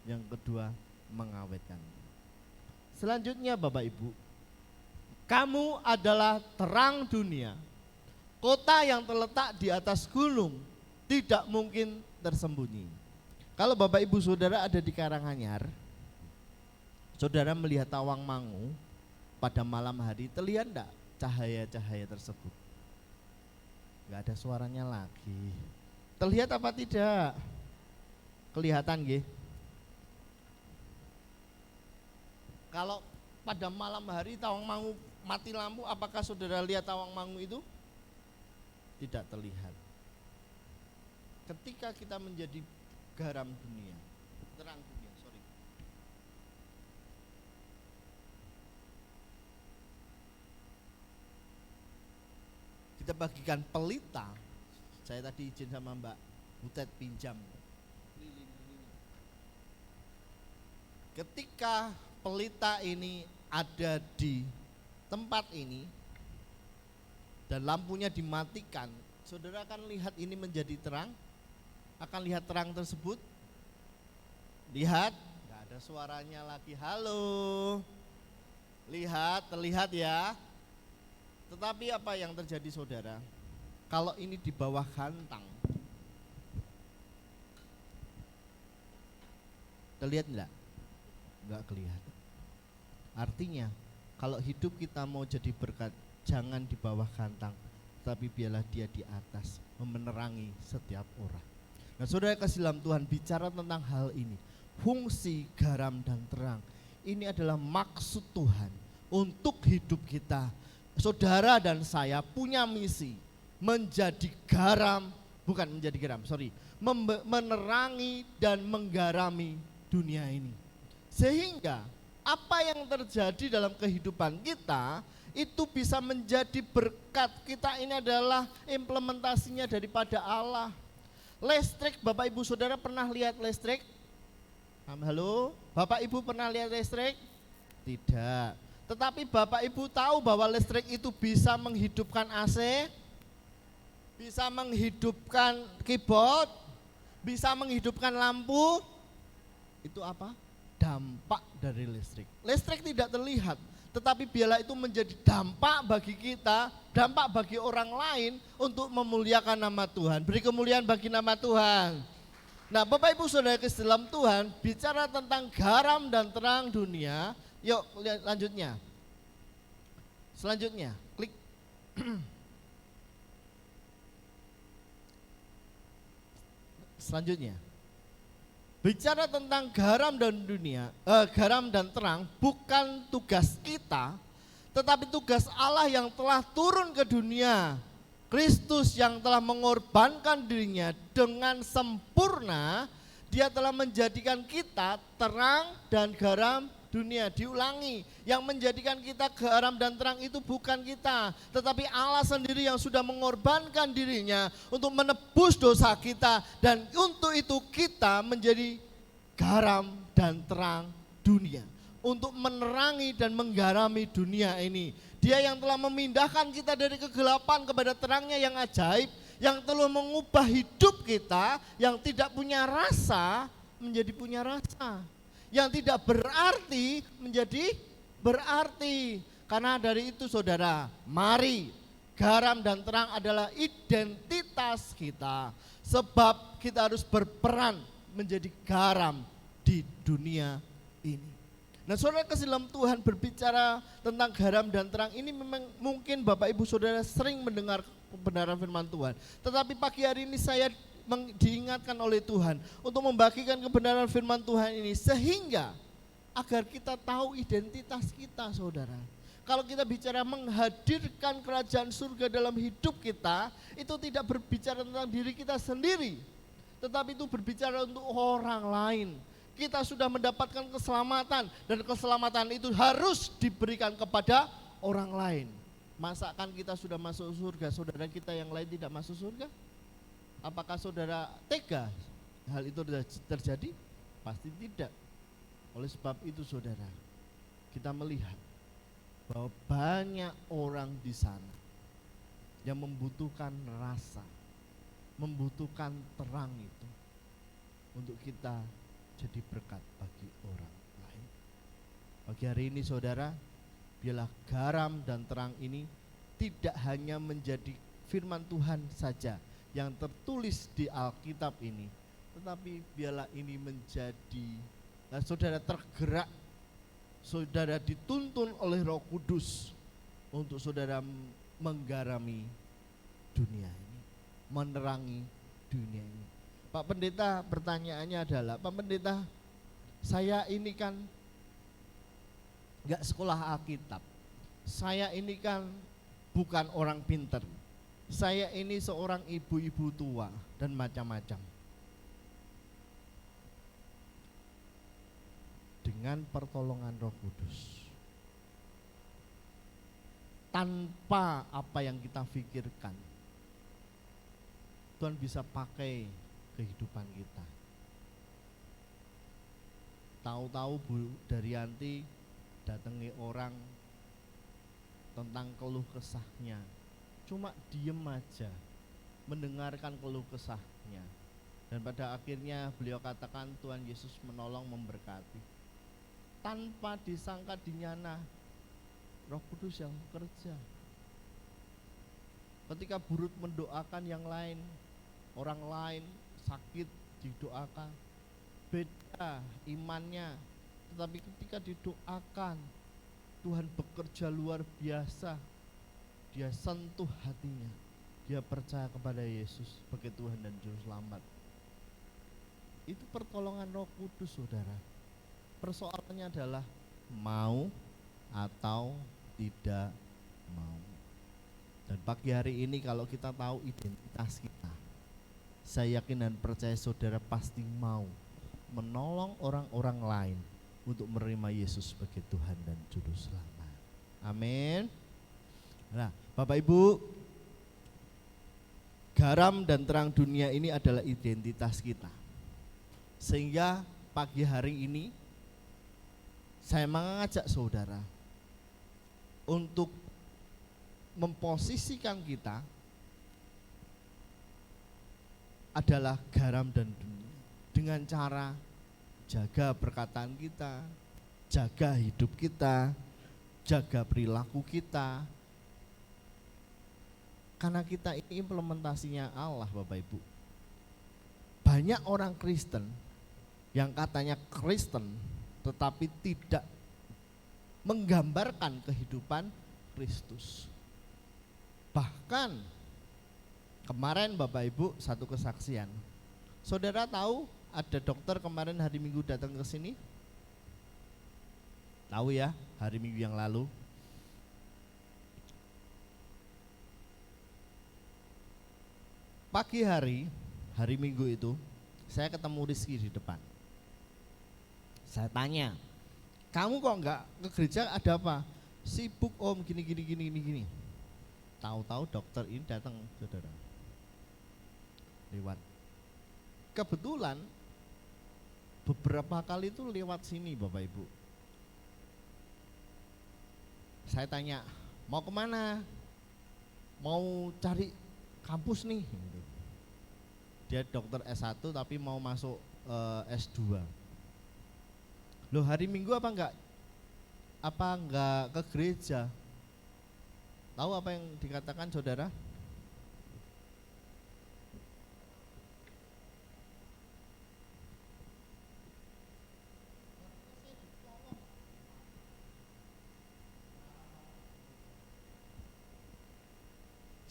Yang kedua, mengawetkan. Selanjutnya Bapak Ibu, kamu adalah terang dunia. Kota yang terletak di atas gunung tidak mungkin tersembunyi. Kalau Bapak Ibu Saudara ada di Karanganyar, Saudara melihat Tawangmangu pada malam hari, terlihat enggak cahaya-cahaya tersebut? Enggak ada suaranya lagi. Terlihat apa tidak? Kelihatan nggih? Kalau pada malam hari Tawangmangu mati lampu, apakah Saudara lihat Tawangmangu itu? Tidak terlihat. Ketika kita menjadi garam dunia, terang dunia, kita bagikan pelita. Saya tadi izin sama Mbak Butet pinjam. Ketika pelita ini ada di tempat ini dan lampunya dimatikan, Saudara akan lihat ini menjadi terang. Akan lihat terang tersebut. Lihat, nggak ada suaranya lagi. Halo. Lihat, terlihat ya. Tetapi apa yang terjadi Saudara? Kalau ini di bawah kantang, terlihat enggak? Enggak kelihatan. Artinya, kalau hidup kita mau jadi berkat, jangan di bawah kantang, tapi biarlah dia di atas, menerangi setiap orang. Nah Saudara kasih dalam Tuhan, bicara tentang hal ini, fungsi garam dan terang, ini adalah maksud Tuhan untuk hidup kita. Saudara dan saya punya misi menjadi garam, bukan menjadi garam, menerangi dan menggarami dunia ini. Sehingga apa yang terjadi dalam kehidupan kita itu bisa menjadi berkat. Kita ini adalah implementasinya daripada Allah. Listrik, Bapak Ibu Saudara pernah lihat listrik? Halo, Bapak Ibu pernah lihat listrik? Tidak. Tetapi Bapak Ibu tahu bahwa listrik itu bisa menghidupkan AC, bisa menghidupkan keyboard, bisa menghidupkan lampu. Itu apa? Dampak dari listrik. Listrik tidak terlihat, tetapi biarlah itu menjadi dampak bagi kita, dampak bagi orang lain untuk memuliakan nama Tuhan. Beri kemuliaan bagi nama Tuhan. Nah Bapak Ibu Saudara kasih dalam Tuhan, bicara tentang garam dan terang dunia. Yuk lihat lanjutnya. Selanjutnya, klik. Selanjutnya. Bicara tentang garam dan dunia, garam dan terang bukan tugas kita, tetapi tugas Allah yang telah turun ke dunia. Kristus yang telah mengorbankan dirinya dengan sempurna, Dia telah menjadikan kita terang dan garam dunia. Diulangi, yang menjadikan kita garam dan terang itu bukan kita, tetapi Allah sendiri yang sudah mengorbankan dirinya untuk menebus dosa kita, dan untuk itu kita menjadi garam dan terang dunia, untuk menerangi dan menggarami dunia ini. Dia yang telah memindahkan kita dari kegelapan kepada terangnya yang ajaib, yang telah mengubah hidup kita yang tidak punya rasa menjadi punya rasa, yang tidak berarti menjadi berarti. Karena dari itu Saudara, mari, garam dan terang adalah identitas kita, sebab kita harus berperan menjadi garam di dunia ini. Nah, saudara kasih dalam Tuhan berbicara tentang garam dan terang ini memang mungkin Bapak Ibu Saudara sering mendengar kebenaran firman Tuhan. Tetapi pagi hari ini saya diingatkan oleh Tuhan untuk membagikan kebenaran firman Tuhan ini sehingga agar kita tahu identitas kita, saudara. Kalau kita bicara menghadirkan kerajaan surga dalam hidup kita, itu tidak berbicara tentang diri kita sendiri, tetapi itu berbicara untuk orang lain. Kita sudah mendapatkan keselamatan dan keselamatan itu harus diberikan kepada orang lain. Masakan kita sudah masuk surga, saudara kita yang lain tidak masuk surga? Apakah saudara tega hal itu terjadi? Pasti tidak. Oleh sebab itu saudara, kita melihat bahwa banyak orang di sana yang membutuhkan rasa, membutuhkan terang itu untuk kita jadi berkat bagi orang lain. Pagi hari ini saudara, biarlah garam dan terang ini tidak hanya menjadi firman Tuhan saja yang tertulis di Alkitab ini, tetapi biarlah ini menjadi, saudara tergerak, saudara dituntun oleh Roh Kudus untuk saudara menggarami dunia ini, menerangi dunia ini. Pak Pendeta, pertanyaannya adalah, Pak Pendeta, saya ini kan gak sekolah Alkitab, saya ini kan bukan orang pinter, saya ini seorang ibu-ibu tua dan macam-macam. Dengan pertolongan Roh Kudus, tanpa apa yang kita pikirkan, Tuhan bisa pakai kehidupan kita. Tahu-tahu Bu Daryanti datangi orang tentang keluh kesahnya, cuma diem aja mendengarkan keluh kesahnya, dan pada akhirnya beliau katakan Tuhan Yesus menolong, memberkati, tanpa disangka dinyana Roh Kudus yang bekerja. Ketika Burut mendoakan yang lain, orang lain sakit didoakan, beda imannya, tetapi ketika didoakan Tuhan bekerja luar biasa. Dia sentuh hatinya, dia percaya kepada Yesus sebagai Tuhan dan Juru Selamat. Itu pertolongan Roh Kudus, saudara. Persoalannya adalah mau atau tidak mau. Dan pagi hari ini kalau kita tahu identitas kita, saya yakin dan percaya saudara pasti mau menolong orang-orang lain untuk menerima Yesus sebagai Tuhan dan Juru Selamat. Amin. Nah, Bapak Ibu, garam dan terang dunia ini adalah identitas kita. Sehingga pagi hari ini saya mengajak saudara untuk memposisikan kita adalah garam dan dunia dengan cara jaga perkataan kita, jaga hidup kita, jaga perilaku kita. Karena kita ini implementasinya Allah, Bapak Ibu. Banyak orang Kristen yang katanya Kristen tetapi tidak menggambarkan kehidupan Kristus. Bahkan kemarin Bapak Ibu satu kesaksian. Saudara tahu ada dokter kemarin hari Minggu datang ke sini? Tahu ya, hari Minggu yang lalu. Pagi hari Minggu itu saya ketemu Rizky di depan. Saya tanya, kamu kok enggak ke gereja, ada apa? Sibuk om, gini. Tahu-tahu dokter ini datang, saudara. Lewat. Kebetulan beberapa kali itu lewat sini Bapak Ibu. Saya tanya, mau kemana? Mau cari kampus nih. Dia dokter S1 tapi mau masuk S2. Loh, hari Minggu apa enggak ke gereja? Tahu apa yang dikatakan saudara?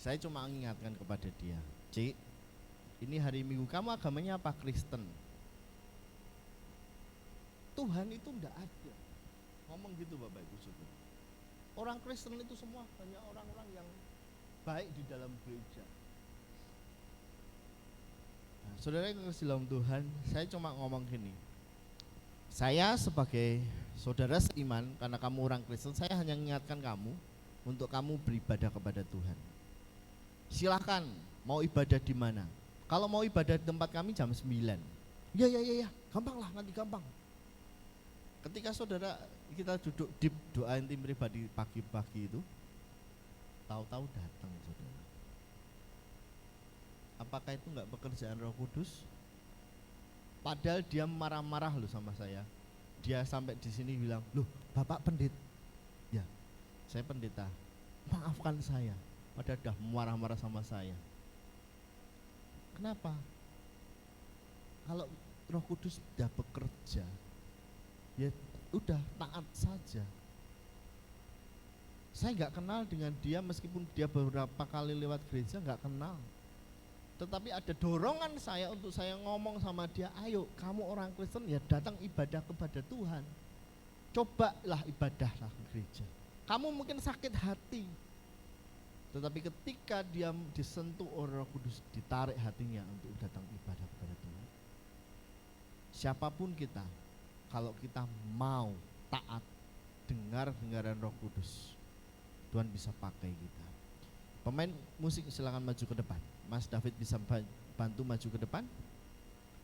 Saya cuma mengingatkan kepada dia, Cik, ini hari Minggu, kamu agamanya apa? Kristen. Tuhan itu enggak ada. Ngomong gitu Bapak Ibu Saudara. Orang Kristen itu semua hanya orang-orang yang baik di dalam gereja. Nah, saudara yang kasih dalam Tuhan, saya cuma ngomong gini. Saya sebagai saudara seiman, karena kamu orang Kristen, saya hanya mengingatkan kamu untuk kamu beribadah kepada Tuhan. Silahkan mau ibadah di mana. Kalau mau ibadah di tempat kami jam 9. Ya, gampang lah, nanti gampang. Ketika saudara kita duduk di doain tim pribadi pagi-pagi itu, tahu-tahu datang saudara. Apakah itu enggak pekerjaan Roh Kudus? Padahal dia marah-marah loh sama saya. Dia sampai di sini bilang, loh Bapak pendeta. Ya, saya pendeta. Maafkan saya. Padahal udah marah-marah sama saya. Kenapa? Kalau Roh Kudus sudah bekerja, ya udah taat saja. Saya nggak kenal dengan dia meskipun dia beberapa kali lewat gereja, nggak kenal. Tetapi ada dorongan saya untuk saya ngomong sama dia, ayo kamu orang Kristen ya datang ibadah kepada Tuhan. Cobalah ibadahlah ke gereja. Kamu mungkin sakit hati, tetapi ketika dia disentuh oleh Roh Kudus, ditarik hatinya untuk datang ibadah kepada Tuhan. Siapapun kita, kalau kita mau taat, dengar-dengaran Roh Kudus, Tuhan bisa pakai kita. Pemain musik silakan maju ke depan. Mas David bisa bantu maju ke depan.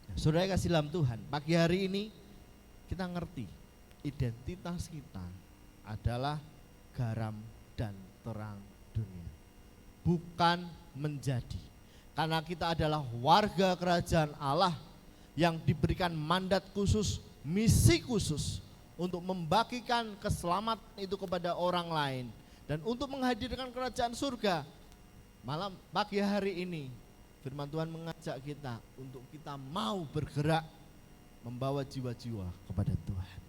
Nah, saudara kasih dalam Tuhan, pagi hari ini kita ngerti identitas kita adalah garam dan terang dunia, bukan menjadi. Karena kita adalah warga kerajaan Allah yang diberikan mandat khusus, misi khusus untuk membagikan keselamatan itu kepada orang lain dan untuk menghadirkan kerajaan surga. Malam pagi hari ini firman Tuhan mengajak kita untuk kita mau bergerak membawa jiwa-jiwa kepada Tuhan.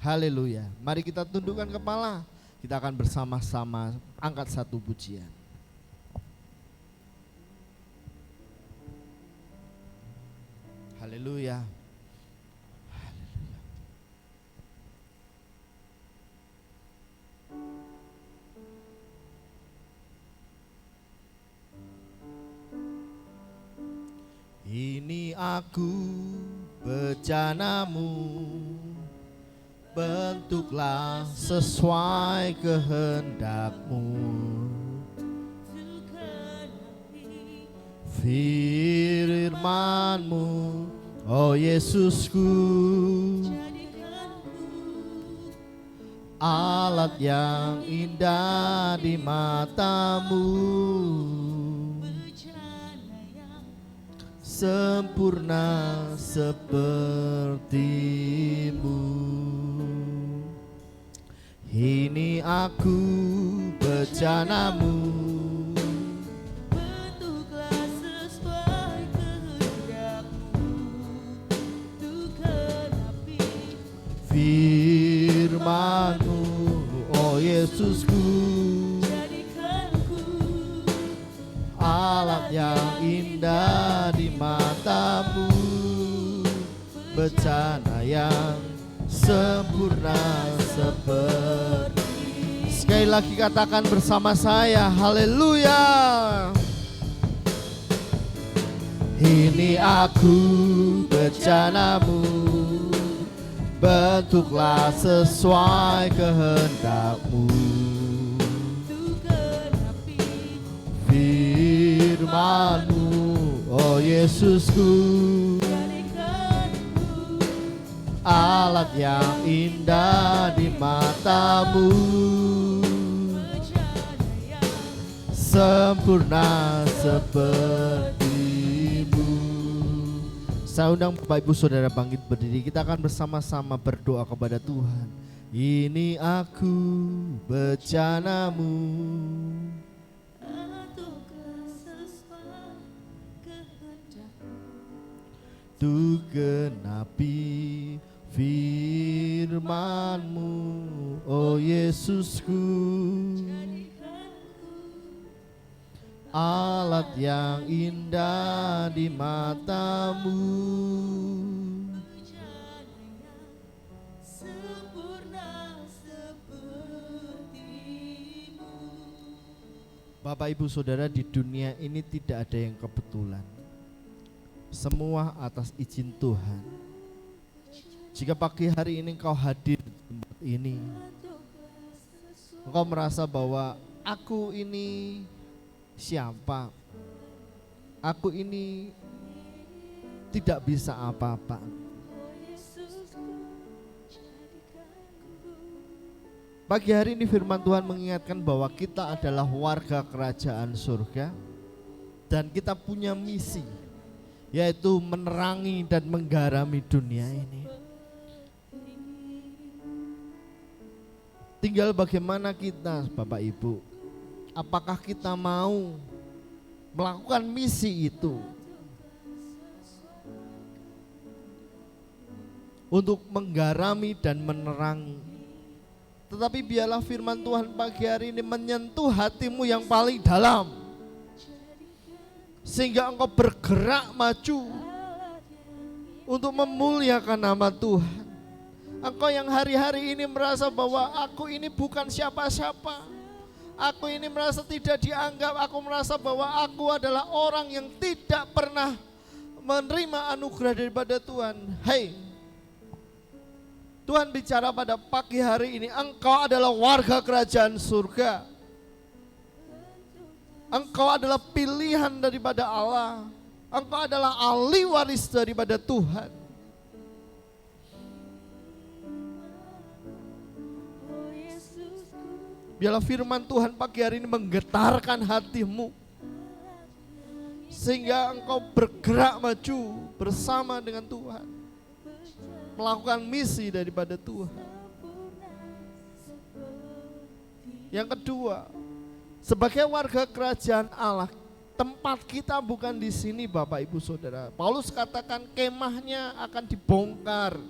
Haleluya. Mari kita tundukkan kepala. Kita akan bersama-sama angkat satu pujian. Haleluya. Ini aku bejanamu, bentuklah sesuai kehendakmu. Firman-Mu, oh Yesusku, alat yang indah di matamu, sempurna sepertimu. Ini aku bejanamu, bentuklah sesuai kehendakmu, untuk genapi firman-Mu, oh Yesusku, jadikanku alat yang indah di matamu, bencana yang sempurna seperti. Sekali lagi katakan bersama saya, haleluya. Ini aku bencanamu, bentuklah sesuai kehendakmu, firman-Mu, oh Yesusku, alat yang indah di matamu, sempurna sepertimu. Saya undang Bapak Ibu Saudara bangkit berdiri. Kita akan bersama-sama berdoa kepada Tuhan. Ini aku bejanamu, untuk genapi firman-Mu, oh Yesusku, alat yang indah di matamu. Bapak Ibu Saudara, di dunia ini tidak ada yang kebetulan. Semua atas izin Tuhan. Jika pagi hari ini engkau hadir di tempat ini, engkau merasa bahwa aku ini siapa? Aku ini tidak bisa apa-apa. Pagi hari ini firman Tuhan mengingatkan bahwa kita adalah warga kerajaan surga dan kita punya misi, yaitu menerangi dan menggarami dunia ini. Tinggal bagaimana kita, Bapak Ibu, apakah kita mau melakukan misi itu untuk menggarami dan menerangi. Tetapi biarlah firman Tuhan pagi hari ini menyentuh hatimu yang paling dalam, sehingga engkau bergerak maju untuk memuliakan nama Tuhan. Engkau yang hari-hari ini merasa bahwa aku ini bukan siapa-siapa, aku ini merasa tidak dianggap, aku merasa bahwa aku adalah orang yang tidak pernah menerima anugerah daripada Tuhan. Hei, Tuhan bicara pada pagi hari ini, engkau adalah warga kerajaan surga. Engkau adalah pilihan daripada Allah. Engkau adalah ahli waris daripada Tuhan. Biarlah firman Tuhan pagi hari ini menggetarkan hatimu, sehingga engkau bergerak maju bersama dengan Tuhan, melakukan misi daripada Tuhan. Yang kedua, sebagai warga kerajaan Allah, tempat kita bukan di sini, Bapak Ibu Saudara. Paulus katakan kemahnya akan dibongkar.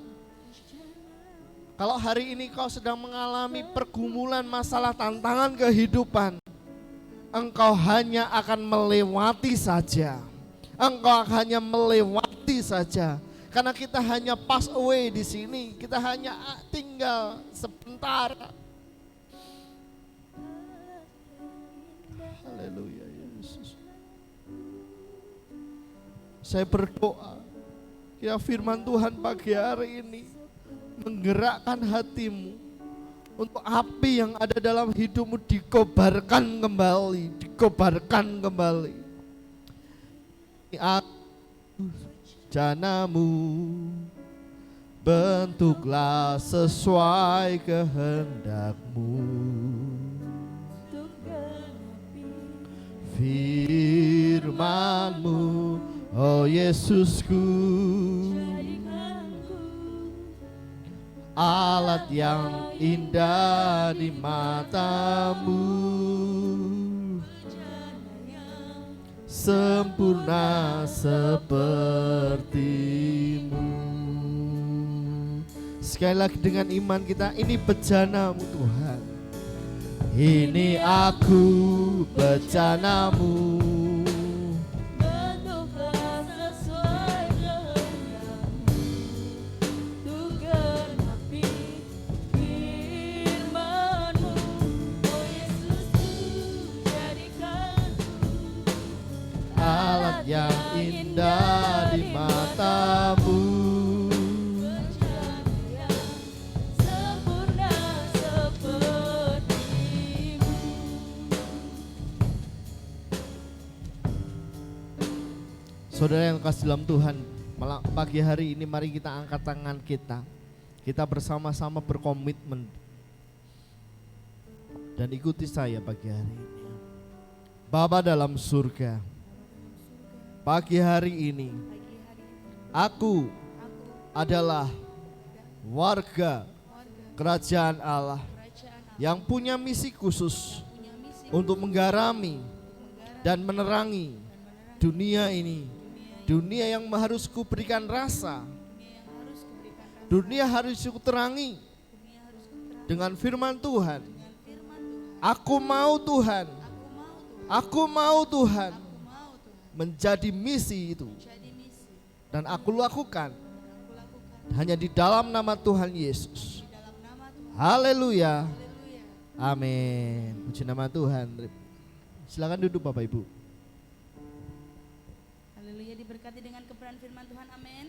Kalau hari ini kau sedang mengalami pergumulan, masalah, tantangan kehidupan, engkau hanya akan melewati saja. Engkau hanya melewati saja. Karena kita hanya pass away di sini, kita hanya tinggal sebentar. Haleluya Yesus. Saya berdoa, ya firman Tuhan pagi hari ini menggerakkan hatimu untuk api yang ada dalam hidupmu dikobarkan kembali, dikobarkan kembali. Janamu, bentuklah sesuai kehendakmu. Firman-Mu, oh Yesusku, alat yang indah di matamu, sempurna sepertimu. Sekali lagi dengan iman kita, ini bejana-Mu Tuhan. Ini aku bejana-Mu, bentuklah sesuai kehendak-Mu, untuk genapi firman-Mu, oh Yesusku, jadikanku alat yang indah di mata-Mu, bejana yang sempurna seperti-Mu. Saudara yang kasih dalam Tuhan, pagi hari ini mari kita angkat tangan kita. Kita bersama-sama berkomitmen dan ikuti saya pagi hari ini. Bapa dalam surga, pagi hari ini aku adalah warga kerajaan Allah yang punya misi khusus untuk menggarami dan menerangi dunia ini. Dunia yang harus kuberikan rasa, dunia harus kuterangi dengan firman Tuhan. Aku mau Tuhan Aku mau Tuhan Aku mau Tuhan menjadi misi itu. jadi misi Dan aku lakukan dan aku lakukan hanya di dalam nama Tuhan Yesus. di dalam nama Tuhan. Haleluya. Haleluya. Amin. Puji nama Tuhan. Silakan duduk Bapak Ibu. Haleluya, diberkati dengan kebenaran firman Tuhan. Amin.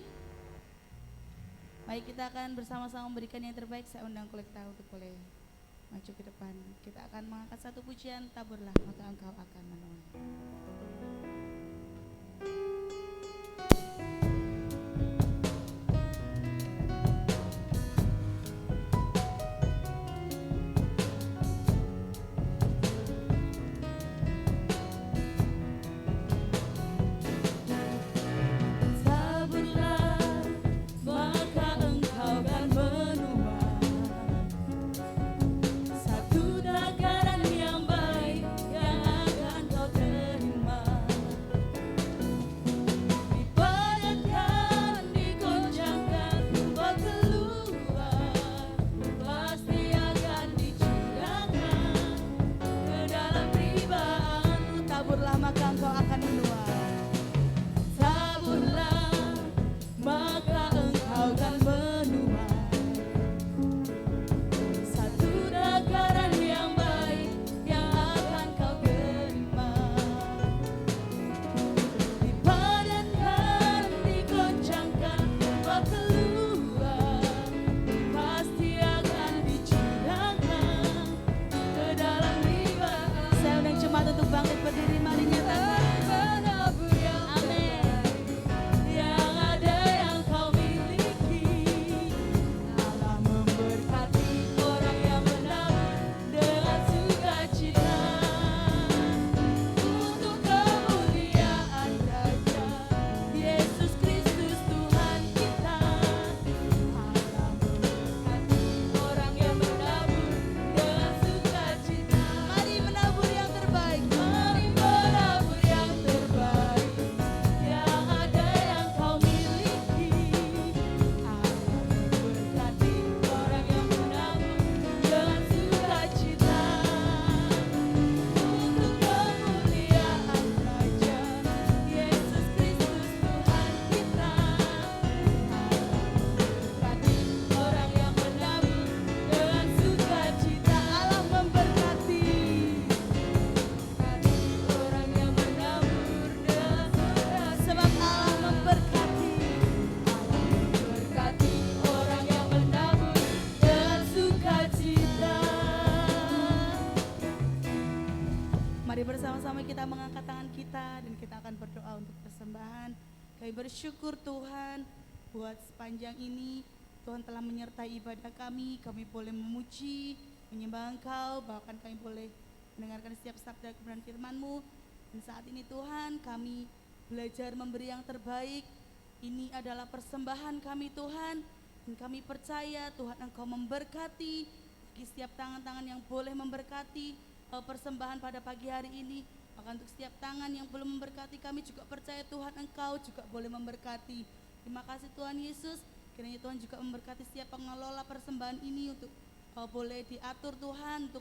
Baik, kita akan bersama-sama memberikan yang terbaik. Saya undang kolekta untuk boleh maju ke depan. Kita akan mengangkat satu pujian, taburlah maka engkau akan menuai. Taburlah, maka engkau akan menuai satu takaran yang baik yang akan kau terima. Dipadatkan, digoncangkan, kau keluar, pasti akan dicurahkan ke dalam ribaanmu. Taburlah maka engkau akan menuai. Taburlah, maka engkau akan menuai satu takaran yang baik yang akan kau terima. Dipadatkan, digoncangkan, kau keluar, pasti akan dicurahkan ke dalam ribaan. Saya undang jemaat untuk bangkit berdiri, mari nyatakan. Menabur yang terbaik yang ada yang kau miliki. Allah memberkati orang yang menabur dengan sukacita untuk kemuliaan Raja Yesus Kristus Tuhan kita. Allah memberkati orang yang menabur dengan sukacita. Mari menabur yang terbaik. Mari menabur yang terbaik yang ada yang kau miliki. Allah memberkati orang yang menabur dengan sukacita untuk kemuliaan Raja Yesus Kristus Tuhan kita. Allah memberkati orang yang menabur dengan sukacita. Allah memberkati orang yang menabur dengan sukacita. Sebab Allah memberkati. Berkati orang yang menabur dengan sukacita. Mari bersama-sama kita mengangkat tangan kita dan kita akan berdoa untuk persembahan. Kami bersyukur Tuhan buat sepanjang ini Tuhan telah menyertai ibadah kami. Kami boleh memuji, menyembah Engkau, bahkan kami boleh mendengarkan setiap sabda kebenaran firman-Mu. Dan saat ini Tuhan kami belajar memberi yang terbaik. Ini adalah persembahan kami Tuhan. Dan kami percaya Tuhan Engkau memberkati bagi setiap tangan-tangan yang boleh memberkati persembahan pada pagi hari ini. Maka untuk setiap tangan yang belum memberkati, kami juga percaya Tuhan Engkau juga boleh memberkati. Terima kasih Tuhan Yesus, kiranya Tuhan juga memberkati setiap pengelola persembahan ini untuk boleh diatur Tuhan untuk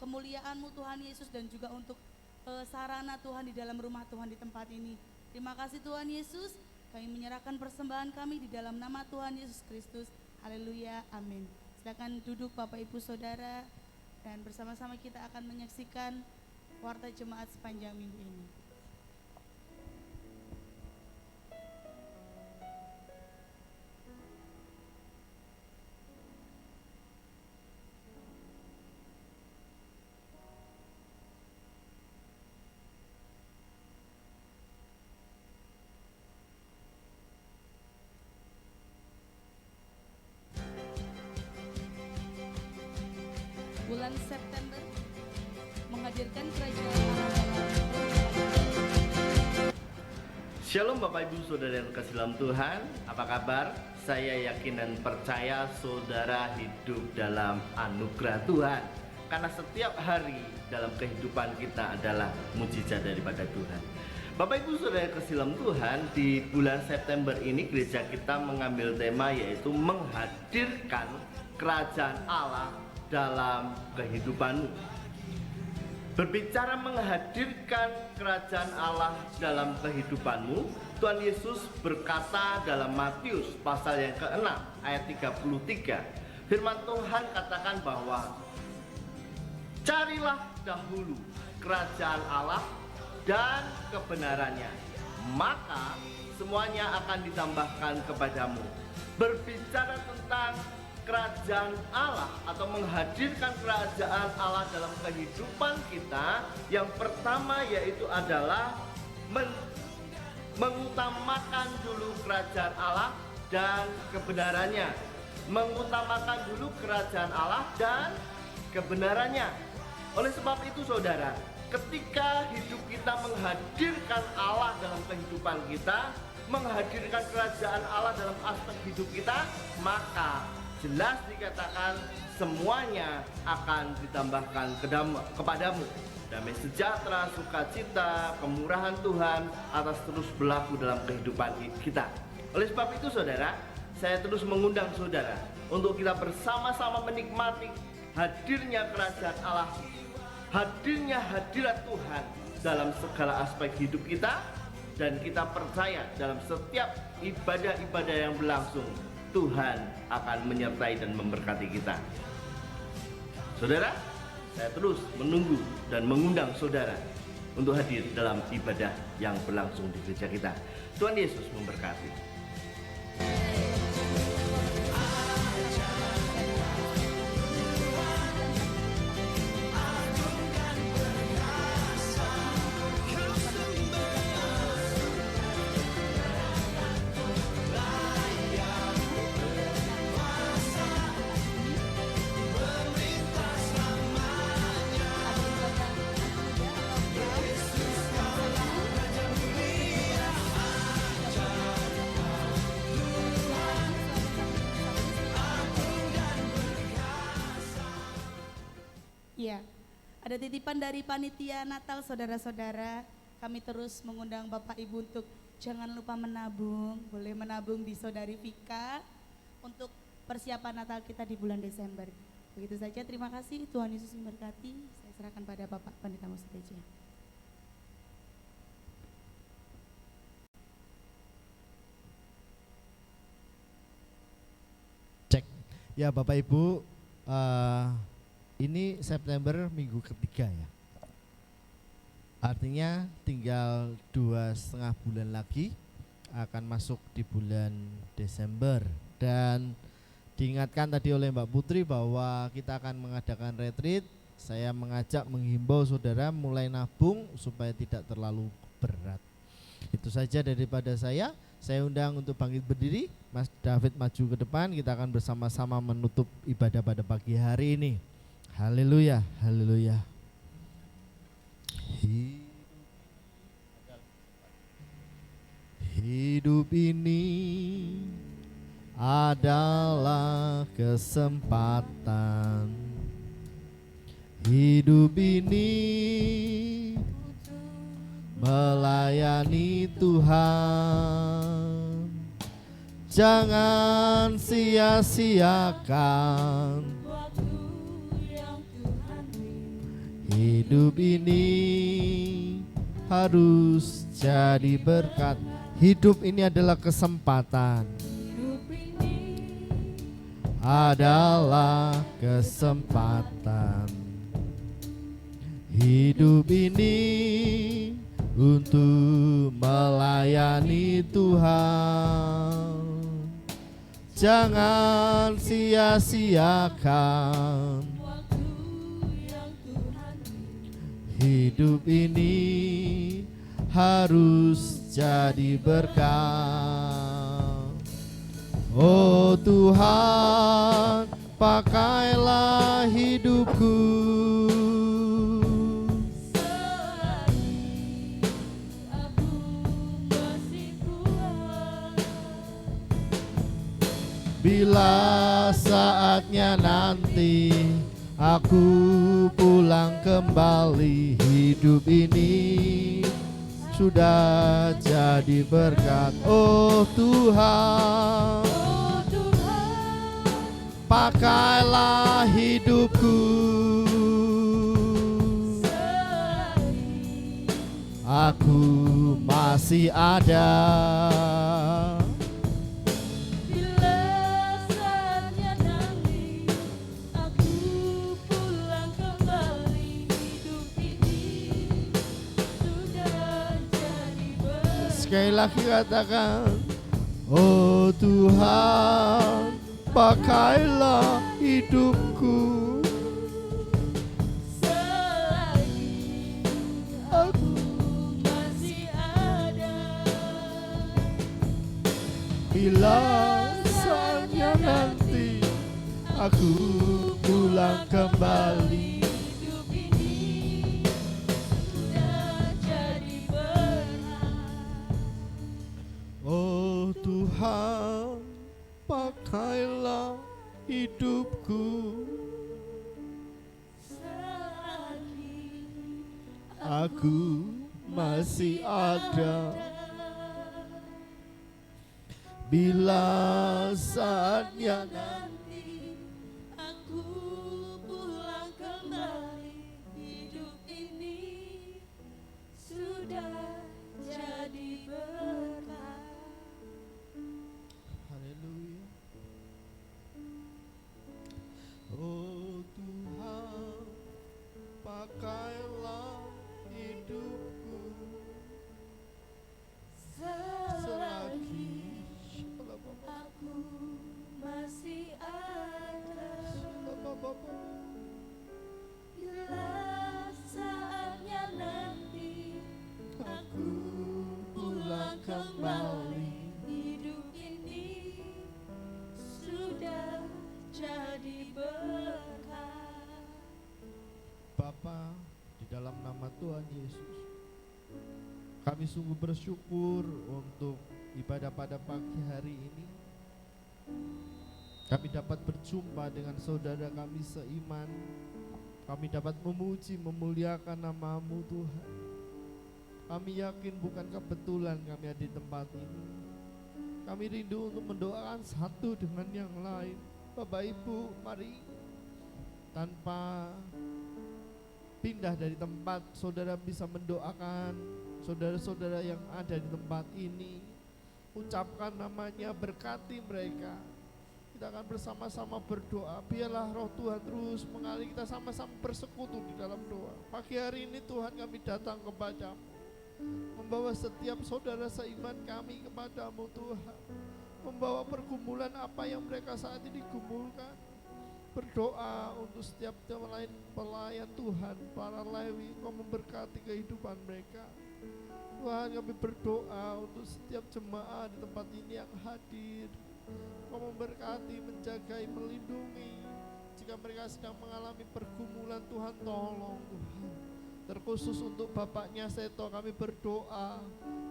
kemuliaan-Mu Tuhan Yesus, dan juga untuk sarana Tuhan di dalam rumah Tuhan di tempat ini. Terima kasih Tuhan Yesus, kami menyerahkan persembahan kami di dalam nama Tuhan Yesus Kristus. Haleluya, amin. Silakan duduk Bapak Ibu Saudara, dan bersama-sama kita akan menyaksikan warta jemaat sepanjang minggu ini. Bulan September menghadirkan kerajaan Allah. Shalom Bapak Ibu Saudara yang kasih dalam Tuhan, apa kabar? Saya yakin dan percaya saudara hidup dalam anugerah Tuhan, karena setiap hari dalam kehidupan kita adalah mujizat daripada Tuhan. Bapak Ibu Saudara yang kasih dalam Tuhan, di bulan September ini gereja kita mengambil tema yaitu menghadirkan kerajaan Allah dalam kehidupanmu. Berbicara menghadirkan kerajaan Allah dalam kehidupanmu, Tuhan Yesus berkata dalam Matius pasal yang ke-6 ayat 33. Firman Tuhan katakan bahwa carilah dahulu kerajaan Allah dan kebenarannya, maka semuanya akan ditambahkan kepadamu. Berbicara tentang kerajaan Allah atau menghadirkan kerajaan Allah dalam kehidupan kita, yang pertama yaitu adalah mengutamakan dulu kerajaan Allah dan kebenarannya. Mengutamakan dulu kerajaan Allah dan kebenarannya. Oleh sebab itu saudara, ketika hidup kita menghadirkan Allah dalam kehidupan kita, menghadirkan kerajaan Allah dalam aspek hidup kita, maka jelas dikatakan semuanya akan ditambahkan kepadamu. Damai sejahtera, sukacita, kemurahan Tuhan atas terus berlaku dalam kehidupan kita. Oleh sebab itu saudara, saya terus mengundang saudara untuk kita bersama-sama menikmati hadirnya kerajaan Allah, hadirnya hadirat Tuhan dalam segala aspek hidup kita, dan kita percaya dalam setiap ibadah-ibadah yang berlangsung Tuhan akan menyertai dan memberkati kita. Saudara, saya terus menunggu dan mengundang saudara untuk hadir dalam ibadah yang berlangsung di gereja kita. Tuhan Yesus memberkati. Ya, ada titipan dari panitia Natal saudara-saudara. Kami terus mengundang Bapak Ibu untuk jangan lupa menabung. Boleh menabung di Saudari Vika untuk persiapan Natal kita di bulan Desember. Begitu saja, terima kasih. Tuhan Yesus memberkati. Saya serahkan pada Bapak Pendeta Musteja. Cek. Ya Bapak Ibu, ini September minggu ketiga ya. Artinya tinggal 2,5 bulan lagi akan masuk di bulan Desember. Dan diingatkan tadi oleh Mbak Putri bahwa kita akan mengadakan retreat. Saya menghimbau saudara mulai nabung supaya tidak terlalu berat. Itu saja daripada saya. Saya undang untuk bangkit berdiri. Mas David maju ke depan. Kita akan bersama-sama menutup ibadah pada pagi hari ini. Haleluya, haleluya. Hidup ini adalah kesempatan. Hidup ini melayani Tuhan. Jangan sia-siakan hidup ini, harus jadi berkat. Hidup ini adalah kesempatan. Adalah kesempatan. Hidup ini untuk melayani Tuhan. Jangan sia-siakan hidup ini, harus jadi berkat. Oh Tuhan, pakailah hidupku bila saatnya nanti aku pulang kembali. Hidup ini sudah jadi berkat. Oh Tuhan, pakailah hidupku aku masih ada. Bila saatnya nanti aku pulang kembali, hidup ini sudah jadi berat. Sekali lagi katakan, oh Tuhan, pakailah hidupku. Selagi aku masih ada, Bila saatnya nanti aku pulang kembali. hidup ini sudah jadi berat. Oh Tuhan, pakailah hidupku. Selagi Aku masih ada. Bila saatnya nanti aku pulang kembali, hidup ini sudah jadi berkah. Haleluya. Oh Tuhan, pakailah hidupku. Selagi aku masih ada, bila saatnya nanti aku pulang kembali, hidup ini sudah jadi berkah. Bapa, di dalam nama Tuhan Yesus, kami sungguh bersyukur untuk ibadah pada pagi hari ini. Kami dapat berjumpa dengan saudara kami seiman. Kami dapat memuji, memuliakan nama-Mu Tuhan. Kami yakin bukan kebetulan kami ada di tempat ini. Kami rindu untuk mendoakan satu dengan yang lain. Bapak Ibu, mari tanpa pindah dari tempat, saudara bisa mendoakan saudara-saudara yang ada di tempat ini. Ucapkan namanya, berkati mereka. Kita akan bersama-sama berdoa. Biarlah roh Tuhan terus mengalir, kita sama-sama bersekutu di dalam doa. Pagi hari ini Tuhan, kami datang kepadamu, membawa setiap saudara seiman kami kepadamu Tuhan. Membawa pergumulan apa yang mereka saat ini gumulkan. Berdoa untuk setiap pelayan Tuhan, para Lewi, Kau memberkati kehidupan mereka. Tuhan, kami berdoa untuk setiap jemaat di tempat ini yang hadir. Kau memberkati, menjagai, melindungi. Jika mereka sedang mengalami pergumulan, Tuhan tolong Tuhan. Terkhusus untuk Bapaknya Seto, kami berdoa.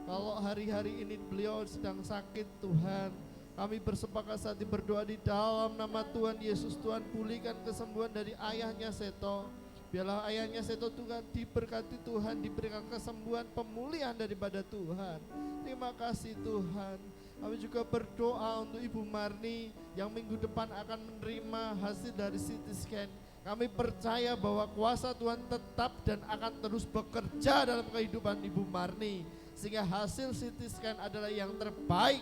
Kalau hari-hari ini beliau sedang sakit Tuhan, kami bersepakat saat ini berdoa di dalam nama Tuhan Yesus. Tuhan, pulihkan kesembuhan dari ayahnya Seto. Biarlah ayahnya Seto Tuhan diberkati Tuhan, diberikan kesembuhan, pemulihan daripada Tuhan. Terima kasih Tuhan. Kami juga berdoa untuk Ibu Marni yang minggu depan akan menerima hasil dari CT scan. Kami percaya bahwa kuasa Tuhan tetap dan akan terus bekerja dalam kehidupan Ibu Marni, sehingga hasil CT scan adalah yang terbaik.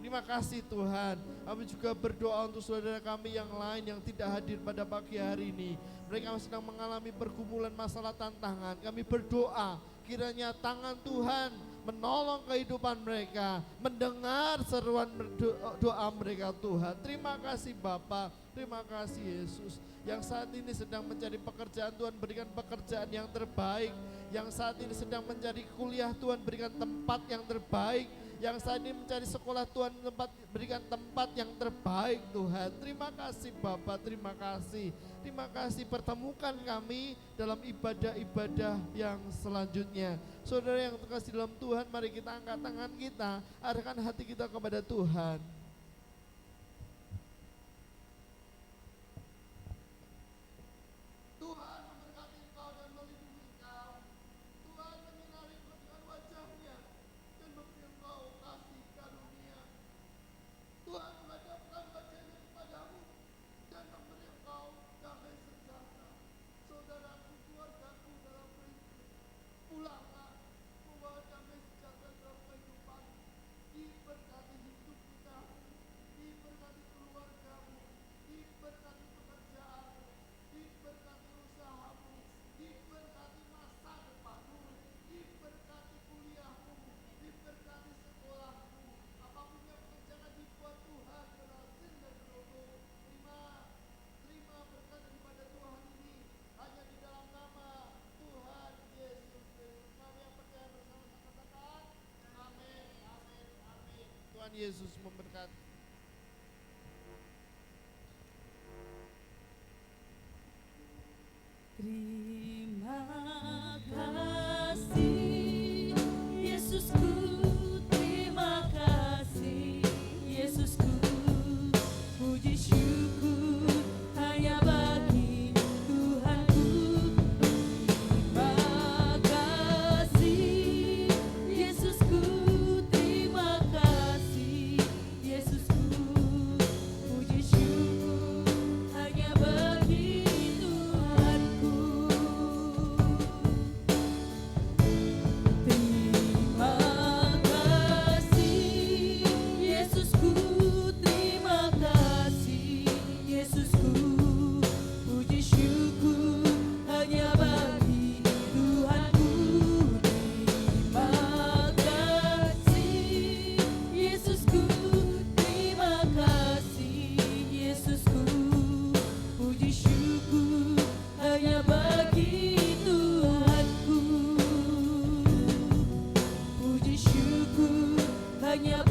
Terima kasih Tuhan. Kami juga berdoa untuk saudara kami yang lain yang tidak hadir pada pagi hari ini. Mereka sedang mengalami pergumulan masalah tantangan. Kami berdoa kiranya tangan Tuhan menolong kehidupan mereka, mendengar seruan doa mereka Tuhan. Terima kasih Bapa, terima kasih Yesus. Yang saat ini sedang mencari pekerjaan, Tuhan berikan pekerjaan yang terbaik. Yang saat ini sedang mencari kuliah, Tuhan berikan tempat yang terbaik. Yang saat ini mencari sekolah, Tuhan berikan tempat yang terbaik Tuhan. Terima kasih Bapa, terima kasih. Terima kasih, pertemukan kami dalam ibadah-ibadah yang selanjutnya. Saudara yang terkasih dalam Tuhan, mari kita angkat tangan kita, arahkan hati kita kepada Tuhan. Tuhan memberkati engkau dan melindungi engkau. Tuhan menyinari dengan wajahnya dan memberi engkau kasih karunia. Tuhan menghadapkan wajahnya kepadamu dan memberi engkau damai sejahtera. Saudaraku, keluargaku dalam Kristus, pulanglah, Tuhan Yesus memberkati. Terima kasih Yesusku, terima kasih Yesusku, puji syukur hanya bagi Tuhanku. Terima kasih Yesusku, terima kasih Yesusku, puji syukur hanya bagi Tuhanku. Terima kasih Yesusku, terima kasih Yesusku, puji syukur hanya bagi Tuhanku. Terima kasih Yesusku, terima kasih Yesusku, puji syukur hanya bagi Tuhanku, puji syukur hanya